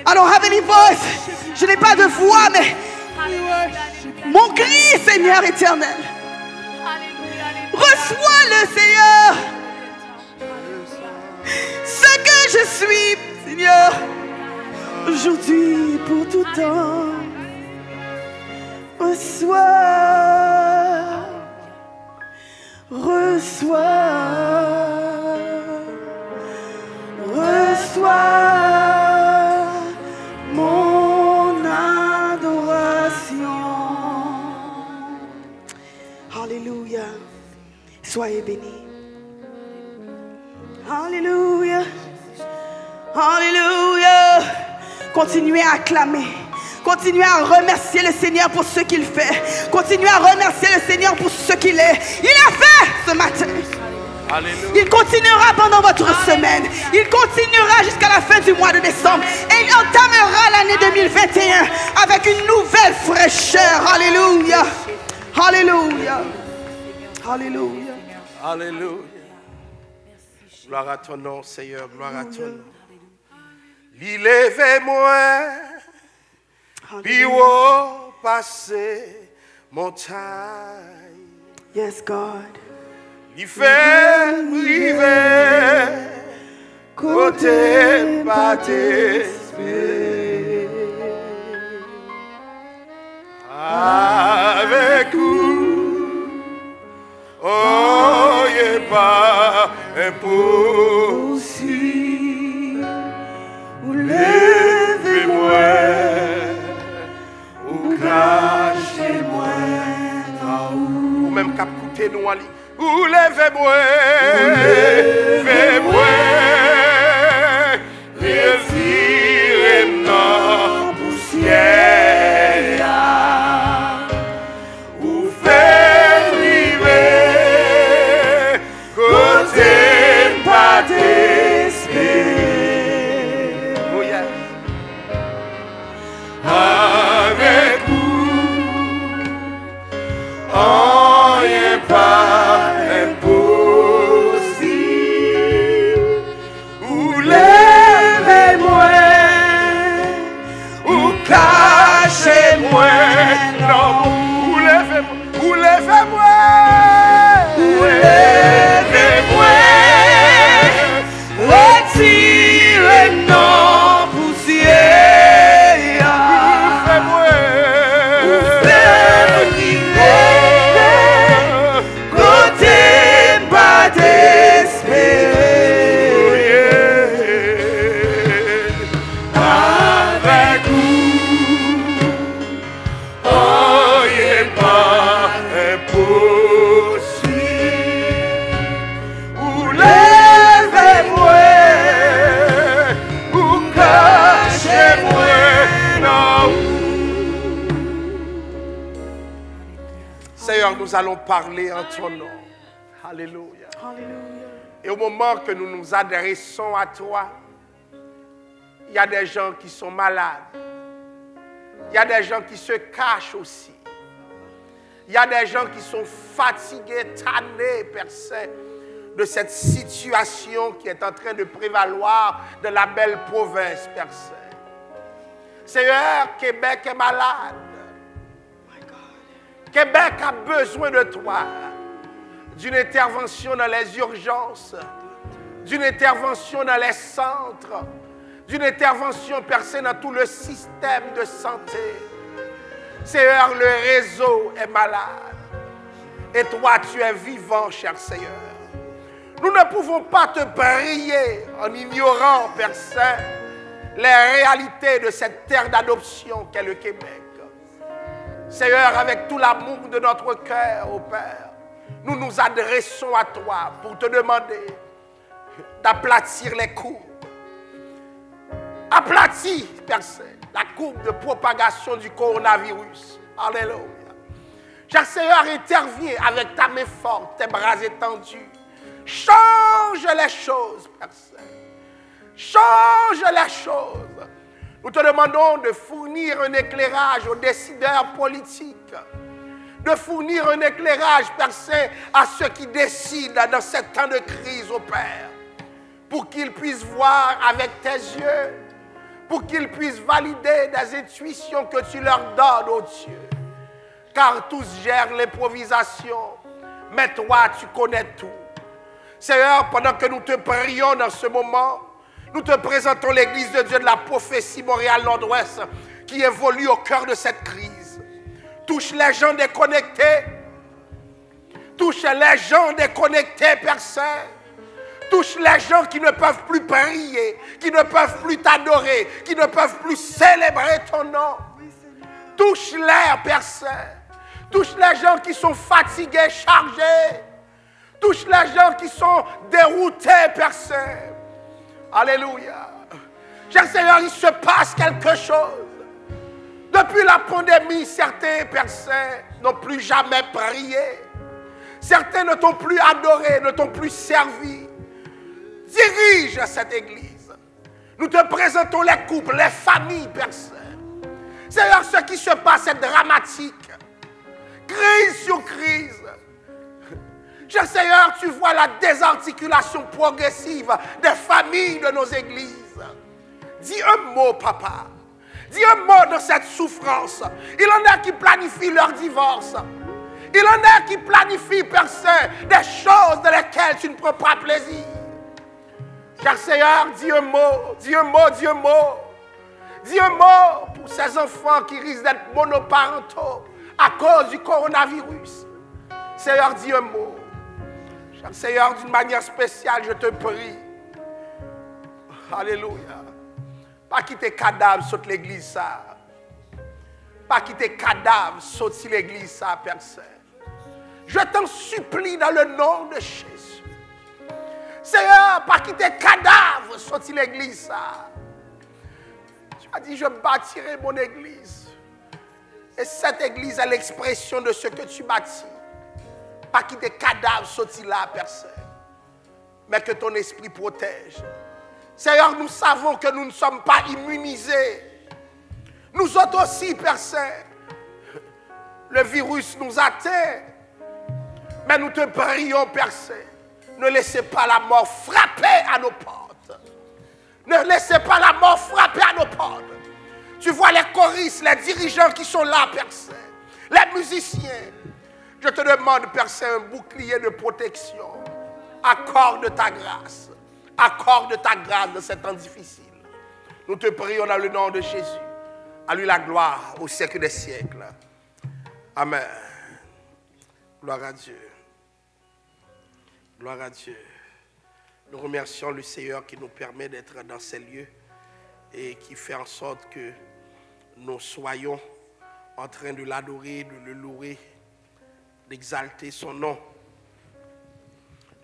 I don't have any voice. Je n'ai pas de voix, mais mon cri, Seigneur éternel. Reçois-le, Seigneur. je suis, Seigneur, aujourd'hui pour tout temps. Reçois, reçois, reçois mon adoration. Alléluia. Soyez bénis. Alléluia. Alléluia. Continuez à acclamer. Continuez à remercier le Seigneur pour ce qu'il fait. Continuez à remercier le Seigneur pour ce qu'il est. Il a fait ce matin. Alléluia. Il continuera pendant votre semaine. Il continuera jusqu'à la fin du mois de décembre. Et il entamera l'année 2021 avec une nouvelle fraîcheur. Alléluia. Alléluia. Alléluia. Alléluia. Gloire à ton nom, Seigneur. Gloire à ton nom. L'élevez-moi, puis au passé montagne. Yes, God. Il fait river, côté pas d'esprit. Avec vous, oh, il n'est pas impossible. Ou levez-moi, ou cachez-moi là où. Ou même cap coûter nous aller. Ou levez-moi, levez-moi, retirez-moi poussière. Ou faites river, côté pas d'esprit. Oh yeah. Avec vous, oh yeah, pas cachez-moi, non, ou levez-moi, retirez nos poussières, côté pas d'esprit, avec vous. Seigneur, nous allons parler en ton nom. Alléluia. Alléluia. Et au moment que nous nous adressons à toi, il y a des gens qui sont malades. Il y a des gens qui se cachent aussi. Il y a des gens qui sont fatigués, tannés, Père Saint, de cette situation qui est en train de prévaloir de la belle province, Père Saint. Seigneur, Québec est malade. Québec a besoin de toi, d'une intervention dans les urgences, d'une intervention dans les centres, d'une intervention percée dans tout le système de santé. Seigneur, le réseau est malade. Et toi, tu es vivant, cher Seigneur. Nous ne pouvons pas te prier en ignorant, Père Saint, les réalités de cette terre d'adoption qu'est le Québec. Seigneur, avec tout l'amour de notre cœur, ô Père, nous nous adressons à toi pour te demander d'aplatir les courbes. Aplatis, Père Saint, la courbe de propagation du coronavirus. Alléluia. Cher Seigneur, interviens avec ta main forte, tes bras étendus. Change les choses, Père Saint. Change les choses. Nous te demandons de fournir un éclairage aux décideurs politiques, de fournir un éclairage, Père Saint, à ceux qui décident dans ce temps de crise, ô Père, pour qu'ils puissent voir avec tes yeux, pour qu'ils puissent valider des intuitions que tu leur donnes, ô Dieu. Car tous gèrent l'improvisation, mais toi, tu connais tout. Seigneur, pendant que nous te prions dans ce moment, Nous te présentons l'Église de Dieu de la prophétie Montréal Nord-Ouest qui évolue au cœur de cette crise. Touche les gens déconnectés. Touche les gens déconnectés, Père Saint. Touche les gens qui ne peuvent plus prier, qui ne peuvent plus t'adorer, qui ne peuvent plus célébrer ton nom. Touche-les, Père Saint. Touche les gens qui sont fatigués, chargés. Touche les gens qui sont déroutés, Père Saint. Alléluia. Cher Seigneur, il se passe quelque chose. Depuis la pandémie, certains, Père Saint, n'ont plus jamais prié. Certains ne t'ont plus adoré, ne t'ont plus servi. Dirige cette église. Nous te présentons les couples, les familles, Père Saint. Seigneur, ce qui se passe est dramatique. Crise sur crise. Cher Seigneur, tu vois la désarticulation progressive des familles de nos églises. Dis un mot, papa. Dis un mot dans cette souffrance. Il en a qui planifient leur divorce. Il en a qui planifient, Père Saint, des choses dans lesquelles tu ne prends pas plaisir. Cher Seigneur, dis un mot, dis un mot, dis un mot. Dis un mot pour ces enfants qui risquent d'être monoparentaux à cause du coronavirus. Seigneur, dis un mot. Cher Seigneur, d'une manière spéciale, je te prie. Alléluia. Pas quitter cadavre saute l'église ça. Pas quitter cadavre saute si l'église ça, Père Saint. Je t'en supplie dans le nom de Jésus. Seigneur, pas quitter cadavre saute si l'église ça. Tu as dit, je bâtirai mon église. Et cette église est l'expression de ce que tu bâtis. Pas quitter cadavre saute là, Père Saint. Mais que ton esprit protège. Seigneur, nous savons que nous ne sommes pas immunisés. Nous autres aussi, Père Saint, le virus nous atteint. Mais nous te prions, Père Saint, ne laissez pas la mort frapper à nos portes. Ne laissez pas la mort frapper à nos portes. Tu vois les choristes, les dirigeants qui sont là, Père Saint, les musiciens. Je te demande, Père Saint, un bouclier de protection. Accorde ta grâce. Accorde ta grâce dans ces temps difficiles. Nous te prions dans le nom de Jésus. À lui la gloire au siècle des siècles. Amen. Gloire à Dieu. Gloire à Dieu. Nous remercions le Seigneur qui nous permet d'être dans ces lieux et qui fait en sorte que nous soyons en train de l'adorer, de le louer, d'exalter son nom.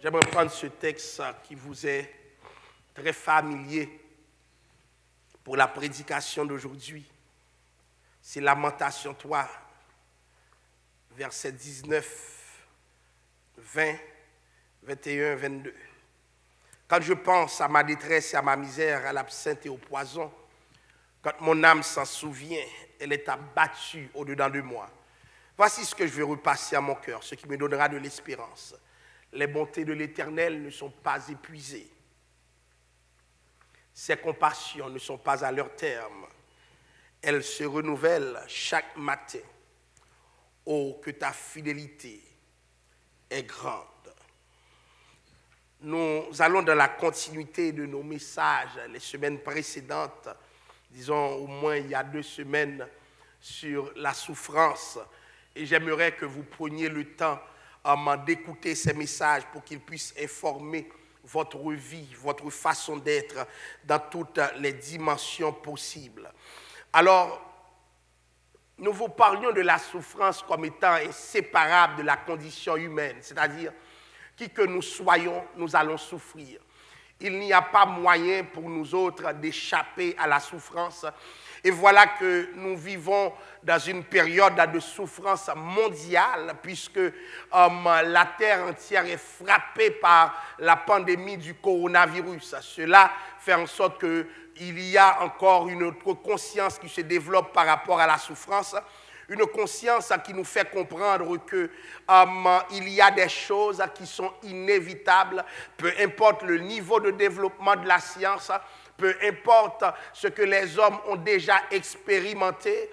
J'aimerais prendre ce texte qui vous est très familier pour la prédication d'aujourd'hui. C'est Lamentation 3, versets 19, 20, 21, 22. Quand je pense à ma détresse et à ma misère, à l'absinthe et au poison, quand mon âme s'en souvient, elle est abattue au-dedans de moi. Voici ce que je vais repasser à mon cœur, ce qui me donnera de l'espérance. Les bontés de l'Éternel ne sont pas épuisées. Ses compassions ne sont pas à leur terme. Elles se renouvellent chaque matin. Oh, que ta fidélité est grande. Nous allons dans la continuité de nos messages les semaines précédentes, disons au moins il y a 2 semaines, sur la souffrance. Et j'aimerais que vous preniez le temps d'écouter ces messages pour qu'ils puissent informer votre vie, votre façon d'être dans toutes les dimensions possibles. Alors, nous vous parlions de la souffrance comme étant inséparable de la condition humaine, c'est-à-dire qui que nous soyons, nous allons souffrir. Il n'y a pas moyen pour nous autres d'échapper à la souffrance. Et voilà que nous vivons dans une période de souffrance mondiale puisque la terre entière est frappée par la pandémie du coronavirus. Cela fait en sorte qu'il y a encore une autre conscience qui se développe par rapport à la souffrance. Une conscience qui nous fait comprendre qu'il y a des choses qui sont inévitables, peu importe le niveau de développement de la science, peu importe ce que les hommes ont déjà expérimenté,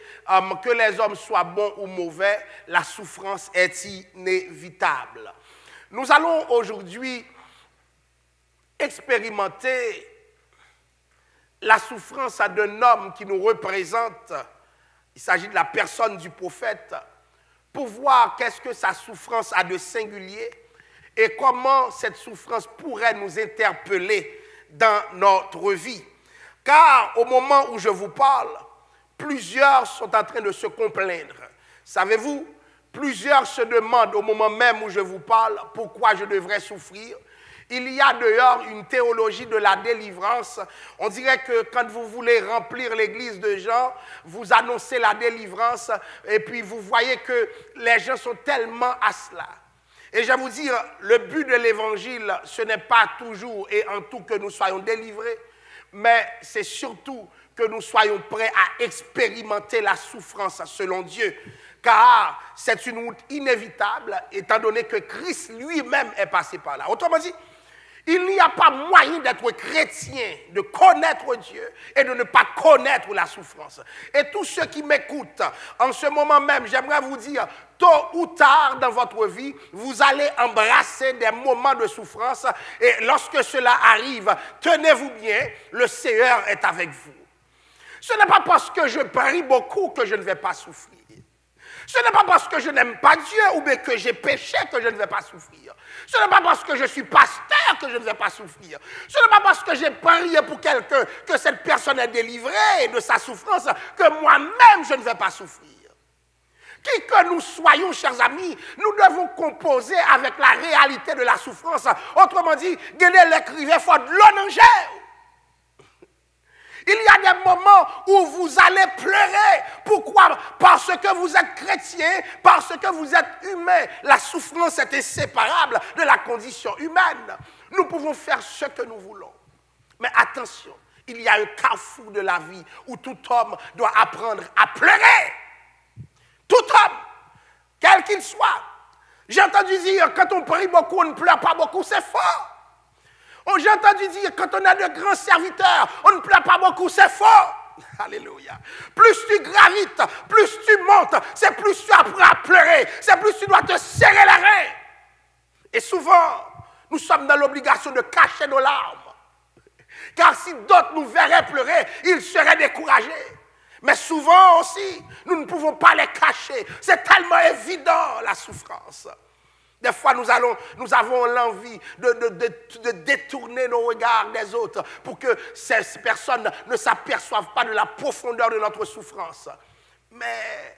que les hommes soient bons ou mauvais, la souffrance est inévitable. Nous allons aujourd'hui expérimenter la souffrance d'un homme qui nous représente, il s'agit de la personne du prophète, pour voir qu'est-ce que sa souffrance a de singulier et comment cette souffrance pourrait nous interpeller dans notre vie. Car au moment où je vous parle, plusieurs sont en train de se complaindre. Savez-vous, plusieurs se demandent au moment même où je vous parle pourquoi je devrais souffrir. Il y a dehors une théologie de la délivrance. On dirait que quand vous voulez remplir l'église de gens, vous annoncez la délivrance et puis vous voyez que les gens sont tellement à cela. Et je vais vous dire, le but de l'évangile, ce n'est pas toujours et en tout que nous soyons délivrés, mais c'est surtout que nous soyons prêts à expérimenter la souffrance selon Dieu. Car c'est une route inévitable, étant donné que Christ lui-même est passé par là. Autrement dit, il n'y a pas moyen d'être chrétien, de connaître Dieu et de ne pas connaître la souffrance. Et tous ceux qui m'écoutent, en ce moment même, j'aimerais vous dire, tôt ou tard dans votre vie, vous allez embrasser des moments de souffrance. Et lorsque cela arrive, tenez-vous bien, le Seigneur est avec vous. Ce n'est pas parce que je prie beaucoup que je ne vais pas souffrir. Ce n'est pas parce que je n'aime pas Dieu ou bien que j'ai péché que je ne vais pas souffrir. Ce n'est pas parce que je suis pasteur que je ne vais pas souffrir. Ce n'est pas parce que j'ai prié pour quelqu'un que cette personne est délivrée de sa souffrance que moi-même je ne vais pas souffrir. Qui que nous soyons, chers amis, nous devons composer avec la réalité de la souffrance. Autrement dit, gagner l'écrivain faut de l'onanger. Il y a des moments où vous allez pleurer. Pourquoi? Parce que vous êtes chrétien, parce que vous êtes humain. La souffrance est inséparable de la condition humaine. Nous pouvons faire ce que nous voulons. Mais attention, il y a un carrefour de la vie où tout homme doit apprendre à pleurer. Tout homme, quel qu'il soit. J'ai entendu dire, quand on prie beaucoup, on ne pleure pas beaucoup, c'est faux. J'ai entendu dire, quand on a de grands serviteurs, on ne pleure pas beaucoup, c'est faux. Alléluia. Plus tu gravites, plus tu montes, c'est plus tu apprends à pleurer, c'est plus tu dois te serrer les reins. Et souvent, nous sommes dans l'obligation de cacher nos larmes. Car si d'autres nous verraient pleurer, ils seraient découragés. Mais souvent aussi, nous ne pouvons pas les cacher. C'est tellement évident, la souffrance. Des fois, nous avons l'envie de détourner nos regards des autres pour que ces personnes ne s'aperçoivent pas de la profondeur de notre souffrance. Mais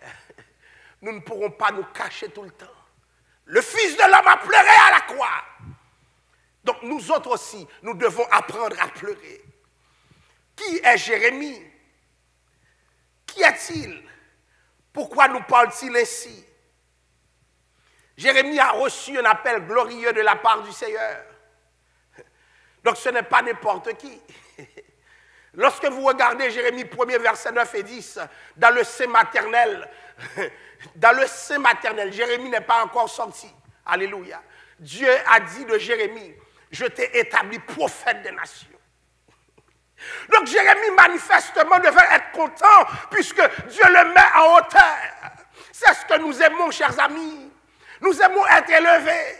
nous ne pourrons pas nous cacher tout le temps. Le Fils de l'homme a pleuré à la croix. Donc nous autres aussi, nous devons apprendre à pleurer. Qui est Jérémie? Qui est-il? Pourquoi nous parle-t-il ainsi? Jérémie a reçu un appel glorieux de la part du Seigneur. Donc ce n'est pas n'importe qui. Lorsque vous regardez Jérémie 1er verset 9 et 10, dans le sein maternel, Jérémie n'est pas encore sorti. Alléluia. Dieu a dit de Jérémie, je t'ai établi prophète des nations. Donc Jérémie manifestement devait être content puisque Dieu le met en hauteur. C'est ce que nous aimons, chers amis. Nous aimons être élevés,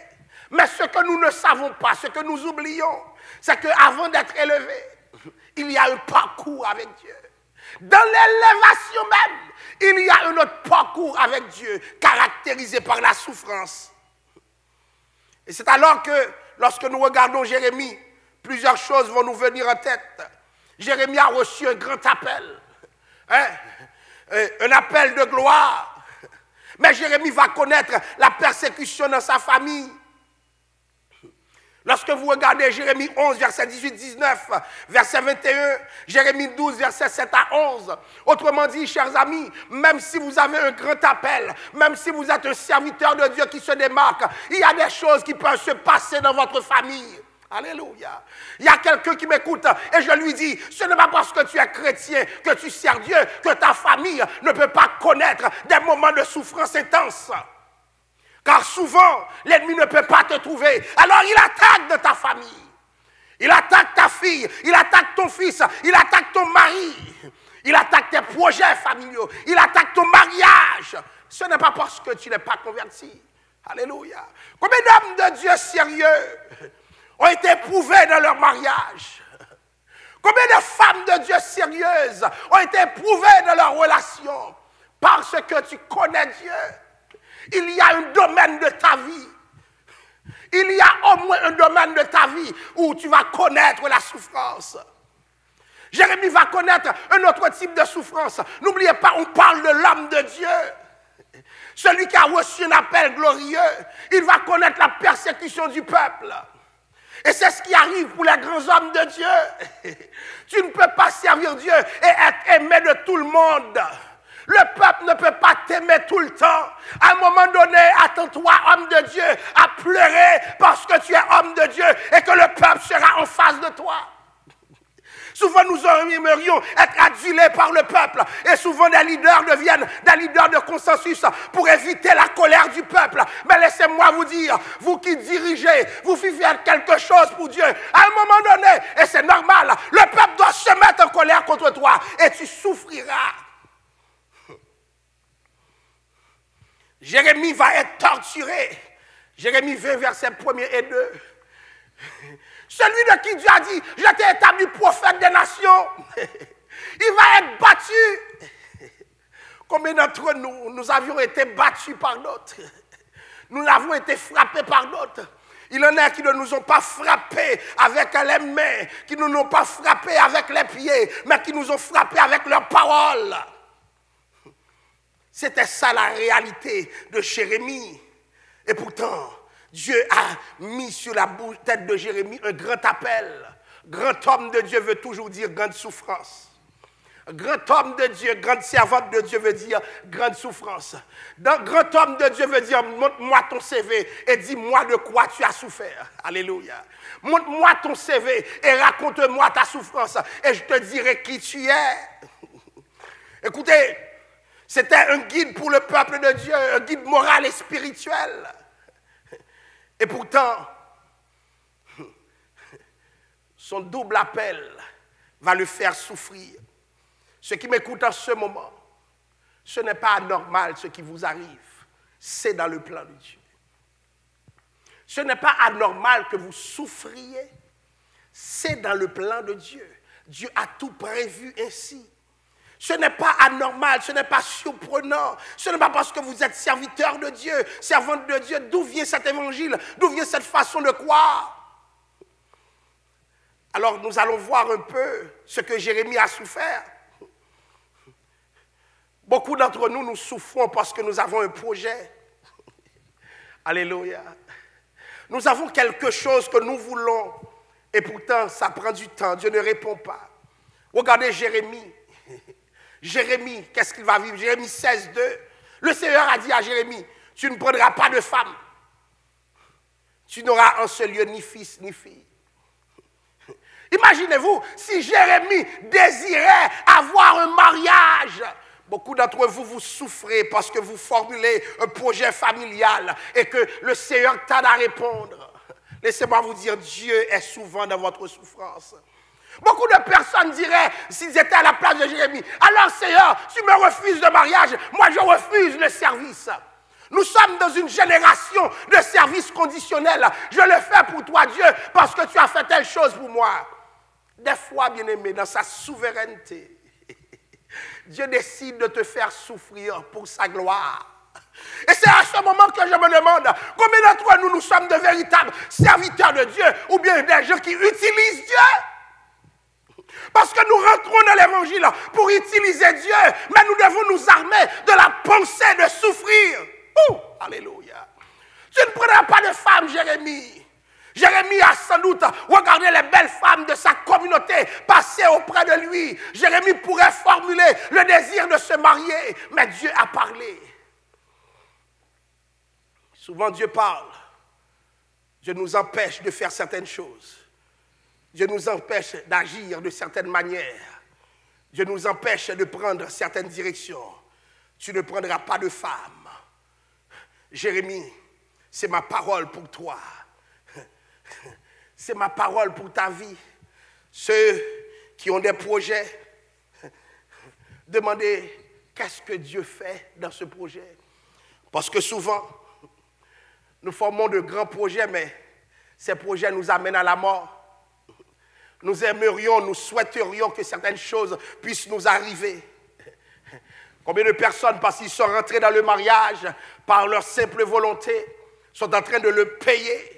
mais ce que nous ne savons pas, ce que nous oublions, c'est qu'avant d'être élevés, il y a un parcours avec Dieu. Dans l'élévation même, il y a un autre parcours avec Dieu, caractérisé par la souffrance. Et c'est alors que, lorsque nous regardons Jérémie, plusieurs choses vont nous venir en tête. Jérémie a reçu un grand appel, un appel de gloire. Mais Jérémie va connaître la persécution dans sa famille. Lorsque vous regardez Jérémie 11, verset 18-19, verset 21, Jérémie 12, verset 7 à 11. Autrement dit, chers amis, même si vous avez un grand appel, même si vous êtes un serviteur de Dieu qui se démarque, il y a des choses qui peuvent se passer dans votre famille. Alléluia. Il y a quelqu'un qui m'écoute et je lui dis, ce n'est pas parce que tu es chrétien, que tu sers Dieu, que ta famille ne peut pas connaître des moments de souffrance intense. Car souvent, l'ennemi ne peut pas te trouver. Alors il attaque de ta famille. Il attaque ta fille, il attaque ton fils, il attaque ton mari. Il attaque tes projets familiaux, il attaque ton mariage. Ce n'est pas parce que tu n'es pas converti. Alléluia. Combien d'hommes de Dieu sérieux ont été éprouvés dans leur mariage? Combien de femmes de Dieu sérieuses ont été éprouvées dans leur relation parce que tu connais Dieu. Il y a un domaine de ta vie. Il y a au moins un domaine de ta vie où tu vas connaître la souffrance. Jérémie va connaître un autre type de souffrance. N'oubliez pas, on parle de l'homme de Dieu. Celui qui a reçu un appel glorieux, il va connaître la persécution du peuple. Et c'est ce qui arrive pour les grands hommes de Dieu. Tu ne peux pas servir Dieu et être aimé de tout le monde. Le peuple ne peut pas t'aimer tout le temps. À un moment donné, attends-toi, homme de Dieu, à pleurer parce que tu es homme de Dieu et que le peuple sera en face de toi. Souvent, nous aimerions être adulés par le peuple. Et souvent, des leaders deviennent des leaders de consensus pour éviter la colère du peuple. Mais laissez-moi vous dire, vous qui dirigez, vous vivez quelque chose pour Dieu. À un moment donné, et c'est normal, le peuple doit se mettre en colère contre toi et tu souffriras. Jérémie va être torturé. Jérémie 20, versets 1 et 2. Celui de qui Dieu a dit, je t'ai établi prophète des nations, il va être battu. Combien d'entre nous, nous avions été battus par d'autres? Nous avons été frappés par d'autres. Il y en a qui ne nous ont pas frappés avec les mains, qui ne nous ont pas frappés avec les pieds, mais qui nous ont frappés avec leurs paroles. C'était ça la réalité de Jérémie. Et pourtant, Dieu a mis sur la tête de Jérémie un grand appel. Grand homme de Dieu veut toujours dire grande souffrance. Grand homme de Dieu, grande servante de Dieu veut dire grande souffrance. Grand homme de Dieu veut dire montre-moi ton CV et dis-moi de quoi tu as souffert. Alléluia. Montre-moi ton CV et raconte-moi ta souffrance et je te dirai qui tu es. Écoutez, c'était un guide pour le peuple de Dieu, un guide moral et spirituel. Et pourtant, son double appel va le faire souffrir. Ceux qui m'écoutent en ce moment, ce n'est pas anormal ce qui vous arrive, c'est dans le plan de Dieu. Ce n'est pas anormal que vous souffriez, c'est dans le plan de Dieu. Dieu a tout prévu ainsi. Ce n'est pas anormal, ce n'est pas surprenant. Ce n'est pas parce que vous êtes serviteur de Dieu, servante de Dieu. D'où vient cet évangile? D'où vient cette façon de croire? Alors nous allons voir un peu ce que Jérémie a souffert. Beaucoup d'entre nous, nous souffrons parce que nous avons un projet. Alléluia. Nous avons quelque chose que nous voulons et pourtant ça prend du temps. Dieu ne répond pas. Regardez Jérémie. Jérémie, qu'est-ce qu'il va vivre? Jérémie 16, 2. Le Seigneur a dit à Jérémie, tu ne prendras pas de femme. Tu n'auras en ce lieu ni fils ni fille. Imaginez-vous, si Jérémie désirait avoir un mariage, beaucoup d'entre vous, vous souffrez parce que vous formulez un projet familial et que le Seigneur tarde à répondre. Laissez-moi vous dire, Dieu est souvent dans votre souffrance. Beaucoup de personnes diraient, s'ils étaient à la place de Jérémie, alors Seigneur, tu me refuses le mariage, moi je refuse le service. Nous sommes dans une génération de service conditionnel. Je le fais pour toi, Dieu, parce que tu as fait telle chose pour moi. Des fois, bien-aimé, dans sa souveraineté, Dieu décide de te faire souffrir pour sa gloire. Et c'est à ce moment que je me demande, combien d'entre nous, nous sommes de véritables serviteurs de Dieu, ou bien des gens qui utilisent Dieu? Parce que nous rentrons dans l'évangile pour utiliser Dieu, mais nous devons nous armer de la pensée de souffrir. Alléluia. Tu ne prendras pas de femme, Jérémie. Jérémie a sans doute regardé les belles femmes de sa communauté passer auprès de lui. Jérémie pourrait formuler le désir de se marier, mais Dieu a parlé. Souvent Dieu parle. Dieu nous empêche de faire certaines choses. Dieu nous empêche d'agir de certaines manières. Dieu nous empêche de prendre certaines directions. Tu ne prendras pas de femme. Jérémie, c'est ma parole pour toi. C'est ma parole pour ta vie. Ceux qui ont des projets, demandez qu'est-ce que Dieu fait dans ce projet. Parce que souvent, nous formons de grands projets, mais ces projets nous amènent à la mort. nous aimerions, nous souhaiterions que certaines choses puissent nous arriver. Combien de personnes, parce qu'ils sont rentrés dans le mariage, par leur simple volonté, sont en train de le payer.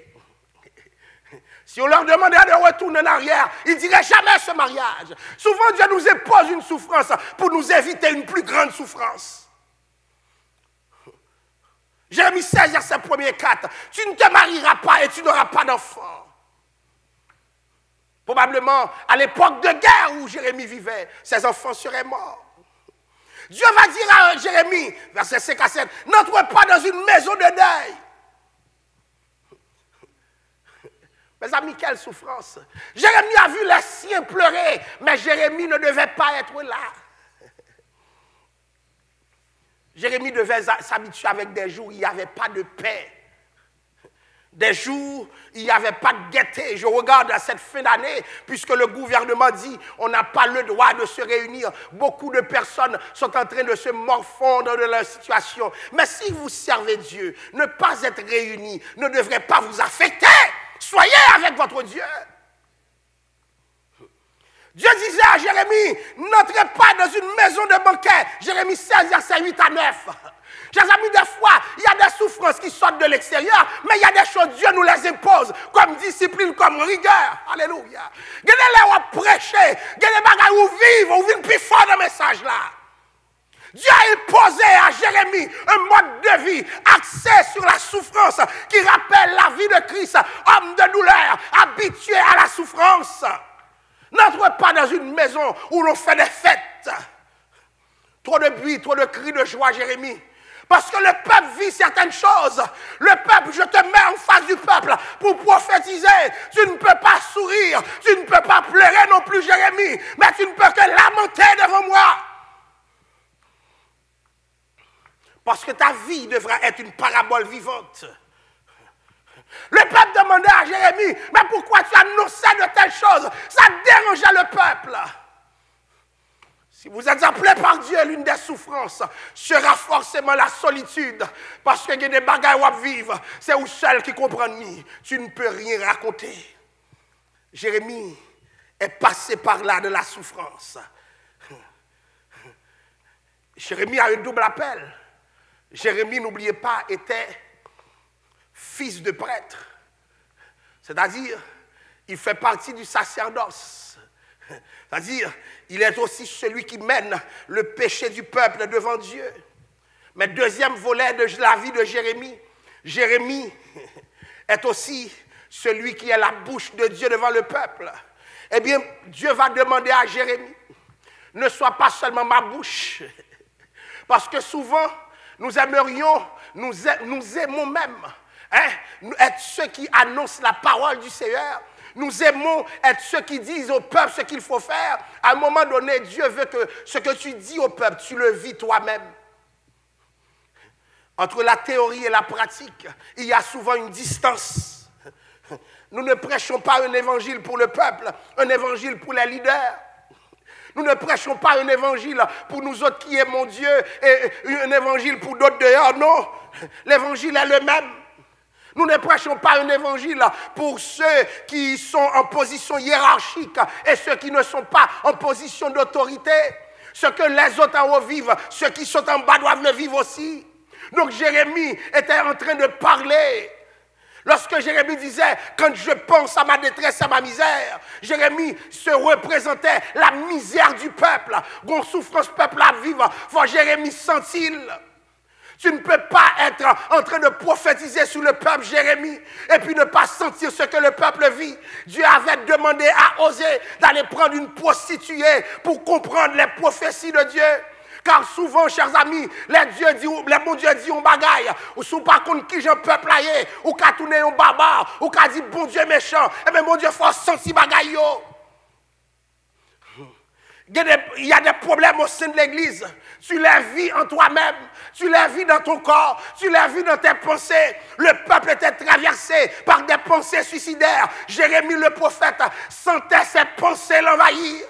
Si on leur demandait de retourner en arrière, ils ne diraient jamais ce mariage. Souvent, Dieu nous impose une souffrance pour nous éviter une plus grande souffrance. Jérémie 16, verset 1er-4. Tu ne te marieras pas et tu n'auras pas d'enfant. Probablement, à l'époque de guerre où Jérémie vivait, ses enfants seraient morts. Dieu va dire à Jérémie, verset 5 à 7, n'entre pas dans une maison de deuil. Mes amis, quelle souffrance. Jérémie a vu les siens pleurer, mais Jérémie ne devait pas être là. Jérémie devait s'habituer avec des jours où il n'y avait pas de paix. Des jours où il n'y avait pas de gaieté. Je regarde à cette fin d'année, puisque le gouvernement dit on n'a pas le droit de se réunir. Beaucoup de personnes sont en train de se morfondre de leur situation. Mais si vous servez Dieu, ne pas être réunis ne devrait pas vous affecter. Soyez avec votre Dieu. Dieu disait à Jérémie, n'entrez pas dans une maison de banquet. Jérémie 16, verset 8 à 9. Chers amis, des fois, il y a des souffrances qui sortent de l'extérieur, mais il y a des choses, Dieu nous les impose, comme discipline, comme rigueur. Alléluia. Regardez-les, on prêche, regardez les bagages où vivre plus fort dans le message là. Dieu a imposé à Jérémie un mode de vie axé sur la souffrance qui rappelle la vie de Christ, homme de douleur, habitué à la souffrance. N'entre pas dans une maison où l'on fait des fêtes. Trop de bruit, trop de cris de joie, Jérémie. Parce que le peuple vit certaines choses. Le peuple, je te mets en face du peuple pour prophétiser. Tu ne peux pas sourire, tu ne peux pas pleurer non plus, Jérémie, mais tu ne peux que lamenter devant moi. Parce que ta vie devra être une parabole vivante. Le peuple demandait à Jérémie, mais pourquoi tu annonçais de telles choses? Ça dérangeait le peuple. Si vous êtes appelé par Dieu, l'une des souffrances sera forcément la solitude. Parce qu'il y a des bagailles à vivre. C'est où seul qui comprennent. Tu ne peux rien raconter. Jérémie est passé par là de la souffrance. Jérémie a un double appel. Jérémie, n'oubliez pas, était fils de prêtre. C'est-à-dire, il fait partie du sacerdoce. C'est-à-dire, il est aussi celui qui mène le péché du peuple devant Dieu. Mais deuxième volet de la vie de Jérémie, Jérémie est aussi celui qui est la bouche de Dieu devant le peuple. Eh bien, Dieu va demander à Jérémie, ne sois pas seulement ma bouche. Parce que souvent, nous aimerions, nous aimons même être ceux qui annoncent la parole du Seigneur. Nous aimons être ceux qui disent au peuple ce qu'il faut faire. À un moment donné, Dieu veut que ce que tu dis au peuple, tu le vis toi-même. Entre la théorie et la pratique, il y a souvent une distance. Nous ne prêchons pas un évangile pour le peuple, un évangile pour les leaders. Nous ne prêchons pas un évangile pour nous autres qui aimons Dieu et un évangile pour d'autres dehors. Non, l'évangile est le même. Nous ne prêchons pas un évangile pour ceux qui sont en position hiérarchique et ceux qui ne sont pas en position d'autorité. Ce que les autres en haut vivent, ceux qui sont en bas doivent le vivre aussi. Donc Jérémie était en train de parler. Lorsque Jérémie disait, quand je pense à ma détresse, à ma misère, Jérémie se représentait la misère du peuple. Gon souffrance peuple à vivre, faut Jérémie sentir. Tu ne peux pas être en train de prophétiser sur le peuple, Jérémie, et puis ne pas sentir ce que le peuple vit. Dieu avait demandé à Osée d'aller prendre une prostituée pour comprendre les prophéties de Dieu. Car souvent, chers amis, les bons dieux disent on bagaille, ou sous pas contre qui j'en peuple aille, ou qu'à tourner un barbare, ou qu'à dire bon Dieu méchant, et bien mon Dieu faut sentir bagaille. Il y a des problèmes au sein de l'église. Tu les vis en toi-même, tu les vis dans ton corps, tu les vis dans tes pensées. Le peuple était traversé par des pensées suicidaires. Jérémie le prophète sentait ses pensées l'envahir.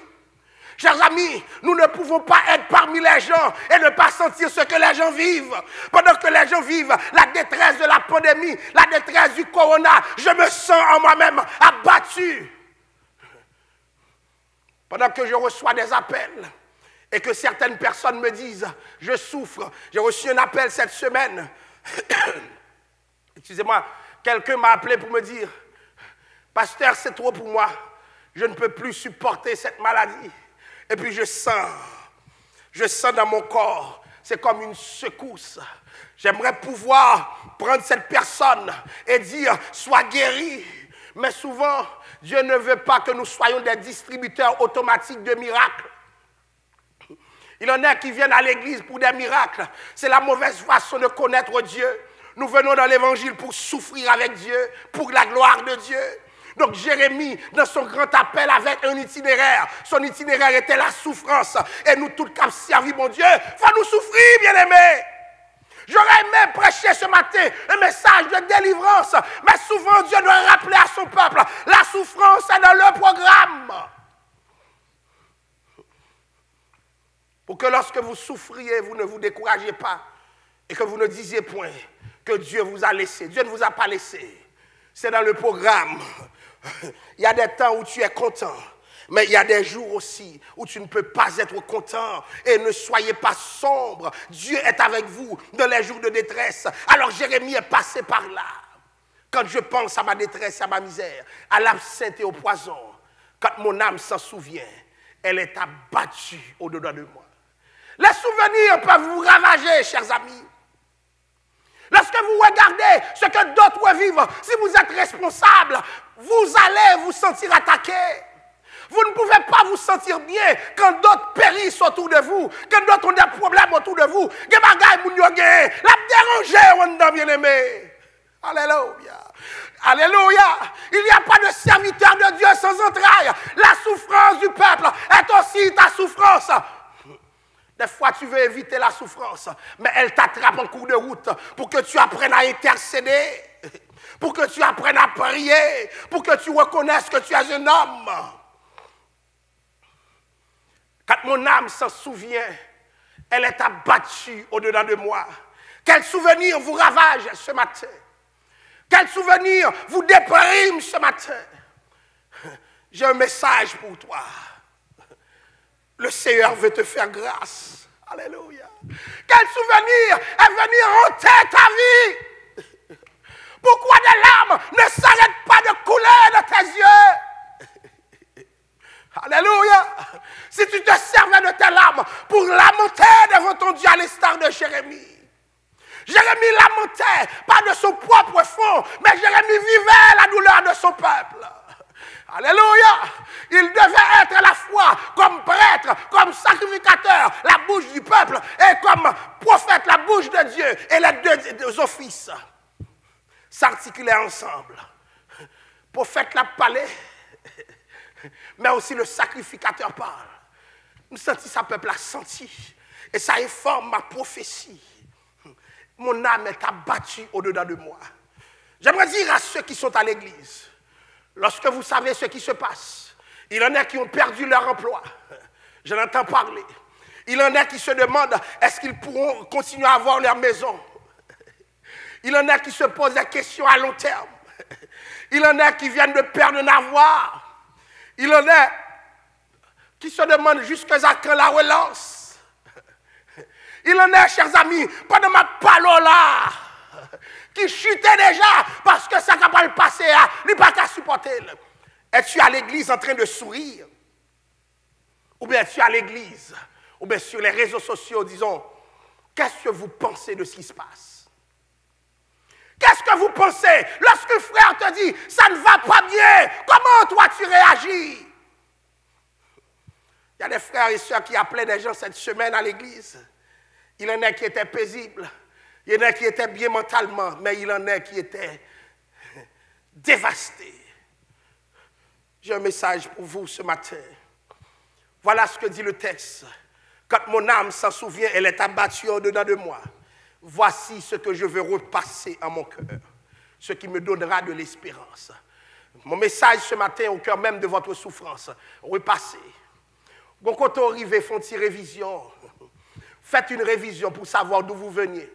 Chers amis, nous ne pouvons pas être parmi les gens et ne pas sentir ce que les gens vivent. Pendant que les gens vivent la détresse de la pandémie, la détresse du corona, je me sens en moi-même abattu. Pendant que je reçois des appels et que certaines personnes me disent, je souffre. J'ai reçu un appel cette semaine. Excusez-moi, quelqu'un m'a appelé pour me dire, pasteur, c'est trop pour moi. Je ne peux plus supporter cette maladie. Et puis je sens dans mon corps, c'est comme une secousse. J'aimerais pouvoir prendre cette personne et dire, sois guéri. Mais souvent, Dieu ne veut pas que nous soyons des distributeurs automatiques de miracles. Il y en a qui viennent à l'église pour des miracles. C'est la mauvaise façon de connaître Dieu. Nous venons dans l'évangile pour souffrir avec Dieu, pour la gloire de Dieu. Donc Jérémie, dans son grand appel, avec un itinéraire. Son itinéraire était la souffrance. Et nous, tous qui avons servi mon Dieu, il faut nous souffrir, bien-aimés. J'aurais aimé prêcher ce matin un message de délivrance. Mais souvent, Dieu doit rappeler à son peuple, la souffrance est dans le programme. Pour que lorsque vous souffriez, vous ne vous découragez pas. Et que vous ne disiez point que Dieu vous a laissé. Dieu ne vous a pas laissé. C'est dans le programme. Il y a des temps où tu es content. Mais il y a des jours aussi où tu ne peux pas être content. Et ne soyez pas sombre. Dieu est avec vous dans les jours de détresse. Alors Jérémie est passé par là. Quand je pense à ma détresse, à ma misère, à l'absinthe et au poison, quand mon âme s'en souvient, elle est abattue au-dedans de moi. Les souvenirs peuvent vous ravager, chers amis. Lorsque vous regardez ce que d'autres vivent, si vous êtes responsable, vous allez vous sentir attaqué. Vous ne pouvez pas vous sentir bien quand d'autres périssent autour de vous, quand d'autres ont des problèmes autour de vous. La bien-aimé. Alléluia. Alléluia. Il n'y a pas de serviteur de Dieu sans entrailles. La souffrance du peuple est aussi ta souffrance. Des fois, tu veux éviter la souffrance, mais elle t'attrape en cours de route pour que tu apprennes à intercéder, pour que tu apprennes à prier, pour que tu reconnaisses que tu es un homme. Quand mon âme s'en souvient, elle est abattue au-dedans de moi. Quel souvenir vous ravage ce matin? Quel souvenir vous déprime ce matin? J'ai un message pour toi. Le Seigneur veut te faire grâce. Alléluia. Quel souvenir est venu hanter ta vie? Pourquoi des larmes ne s'arrêtent pas de couler de tes yeux? Alléluia. Si tu te servais de tes larmes pour lamenter devant ton Dieu à l'instar de Jérémie. Jérémie lamentait pas de son propre fond, mais Jérémie vivait la douleur de son peuple. Alléluia. Il devait être à la fois comme prêtre, comme sacrificateur, la bouche du peuple, et comme prophète, la bouche de Dieu. Et les deux offices s'articulaient ensemble. Prophète l'a parlé, mais aussi le sacrificateur parle. Nous sentons ça, peuple a senti, et ça informe ma prophétie. Mon âme est abattue au-dedans de moi. J'aimerais dire à ceux qui sont à l'église, lorsque vous savez ce qui se passe, il y en a qui ont perdu leur emploi. Je l'entends parler. Il y en a qui se demandent, est-ce qu'ils pourront continuer à avoir leur maison? Il y en a qui se posent des questions à long terme. Il y en a qui viennent de perdre un avoir. Il y en a qui se demandent jusqu'à quand la relance. Il y en a, chers amis, pendant ma palola, qui chutait déjà parce que ça n'a pas le passé, il n'a pas qu'à supporter. Es-tu à l'église en train de sourire? Ou bien es-tu à l'église? Ou bien sur les réseaux sociaux, disons, qu'est-ce que vous pensez de ce qui se passe? Qu'est-ce que vous pensez lorsque le frère te dit, ça ne va pas bien? Comment toi tu réagis? Il y a des frères et sœurs qui appelaient des gens cette semaine à l'église. Il y en a qui étaient paisibles. Il y en a qui étaient bien mentalement, mais il y en a qui étaient dévastés. J'ai un message pour vous ce matin. Voilà ce que dit le texte. Quand mon âme s'en souvient, elle est abattue au-dedans de moi. Voici ce que je veux repasser en mon cœur, ce qui me donnera de l'espérance. Mon message ce matin au cœur même de votre souffrance, repassez. Bon, quand on arrive, font une révision. Faites une révision pour savoir d'où vous veniez.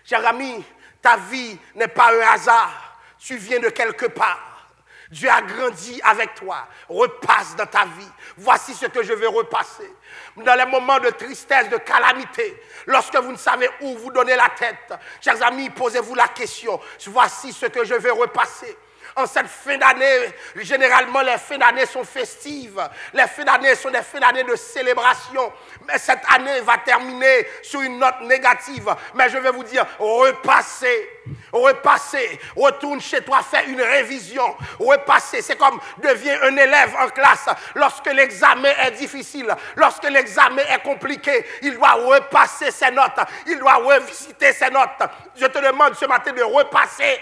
Cher ami, ta vie n'est pas un hasard. Tu viens de quelque part. Dieu a grandi avec toi. Repasse dans ta vie. Voici ce que je vais repasser. Dans les moments de tristesse, de calamité, lorsque vous ne savez où vous donner la tête, chers amis, posez-vous la question. Voici ce que je vais repasser. En cette fin d'année, généralement les fins d'année sont festives. Les fins d'année sont des fins d'année de célébration. Mais cette année va terminer sur une note négative. Mais je vais vous dire, repassez. Repassez. Retourne chez toi, fais une révision. Repassez. C'est comme deviens un élève en classe. Lorsque l'examen est difficile, lorsque l'examen est compliqué, il doit repasser ses notes. Il doit revisiter ses notes. Je te demande ce matin de repasser.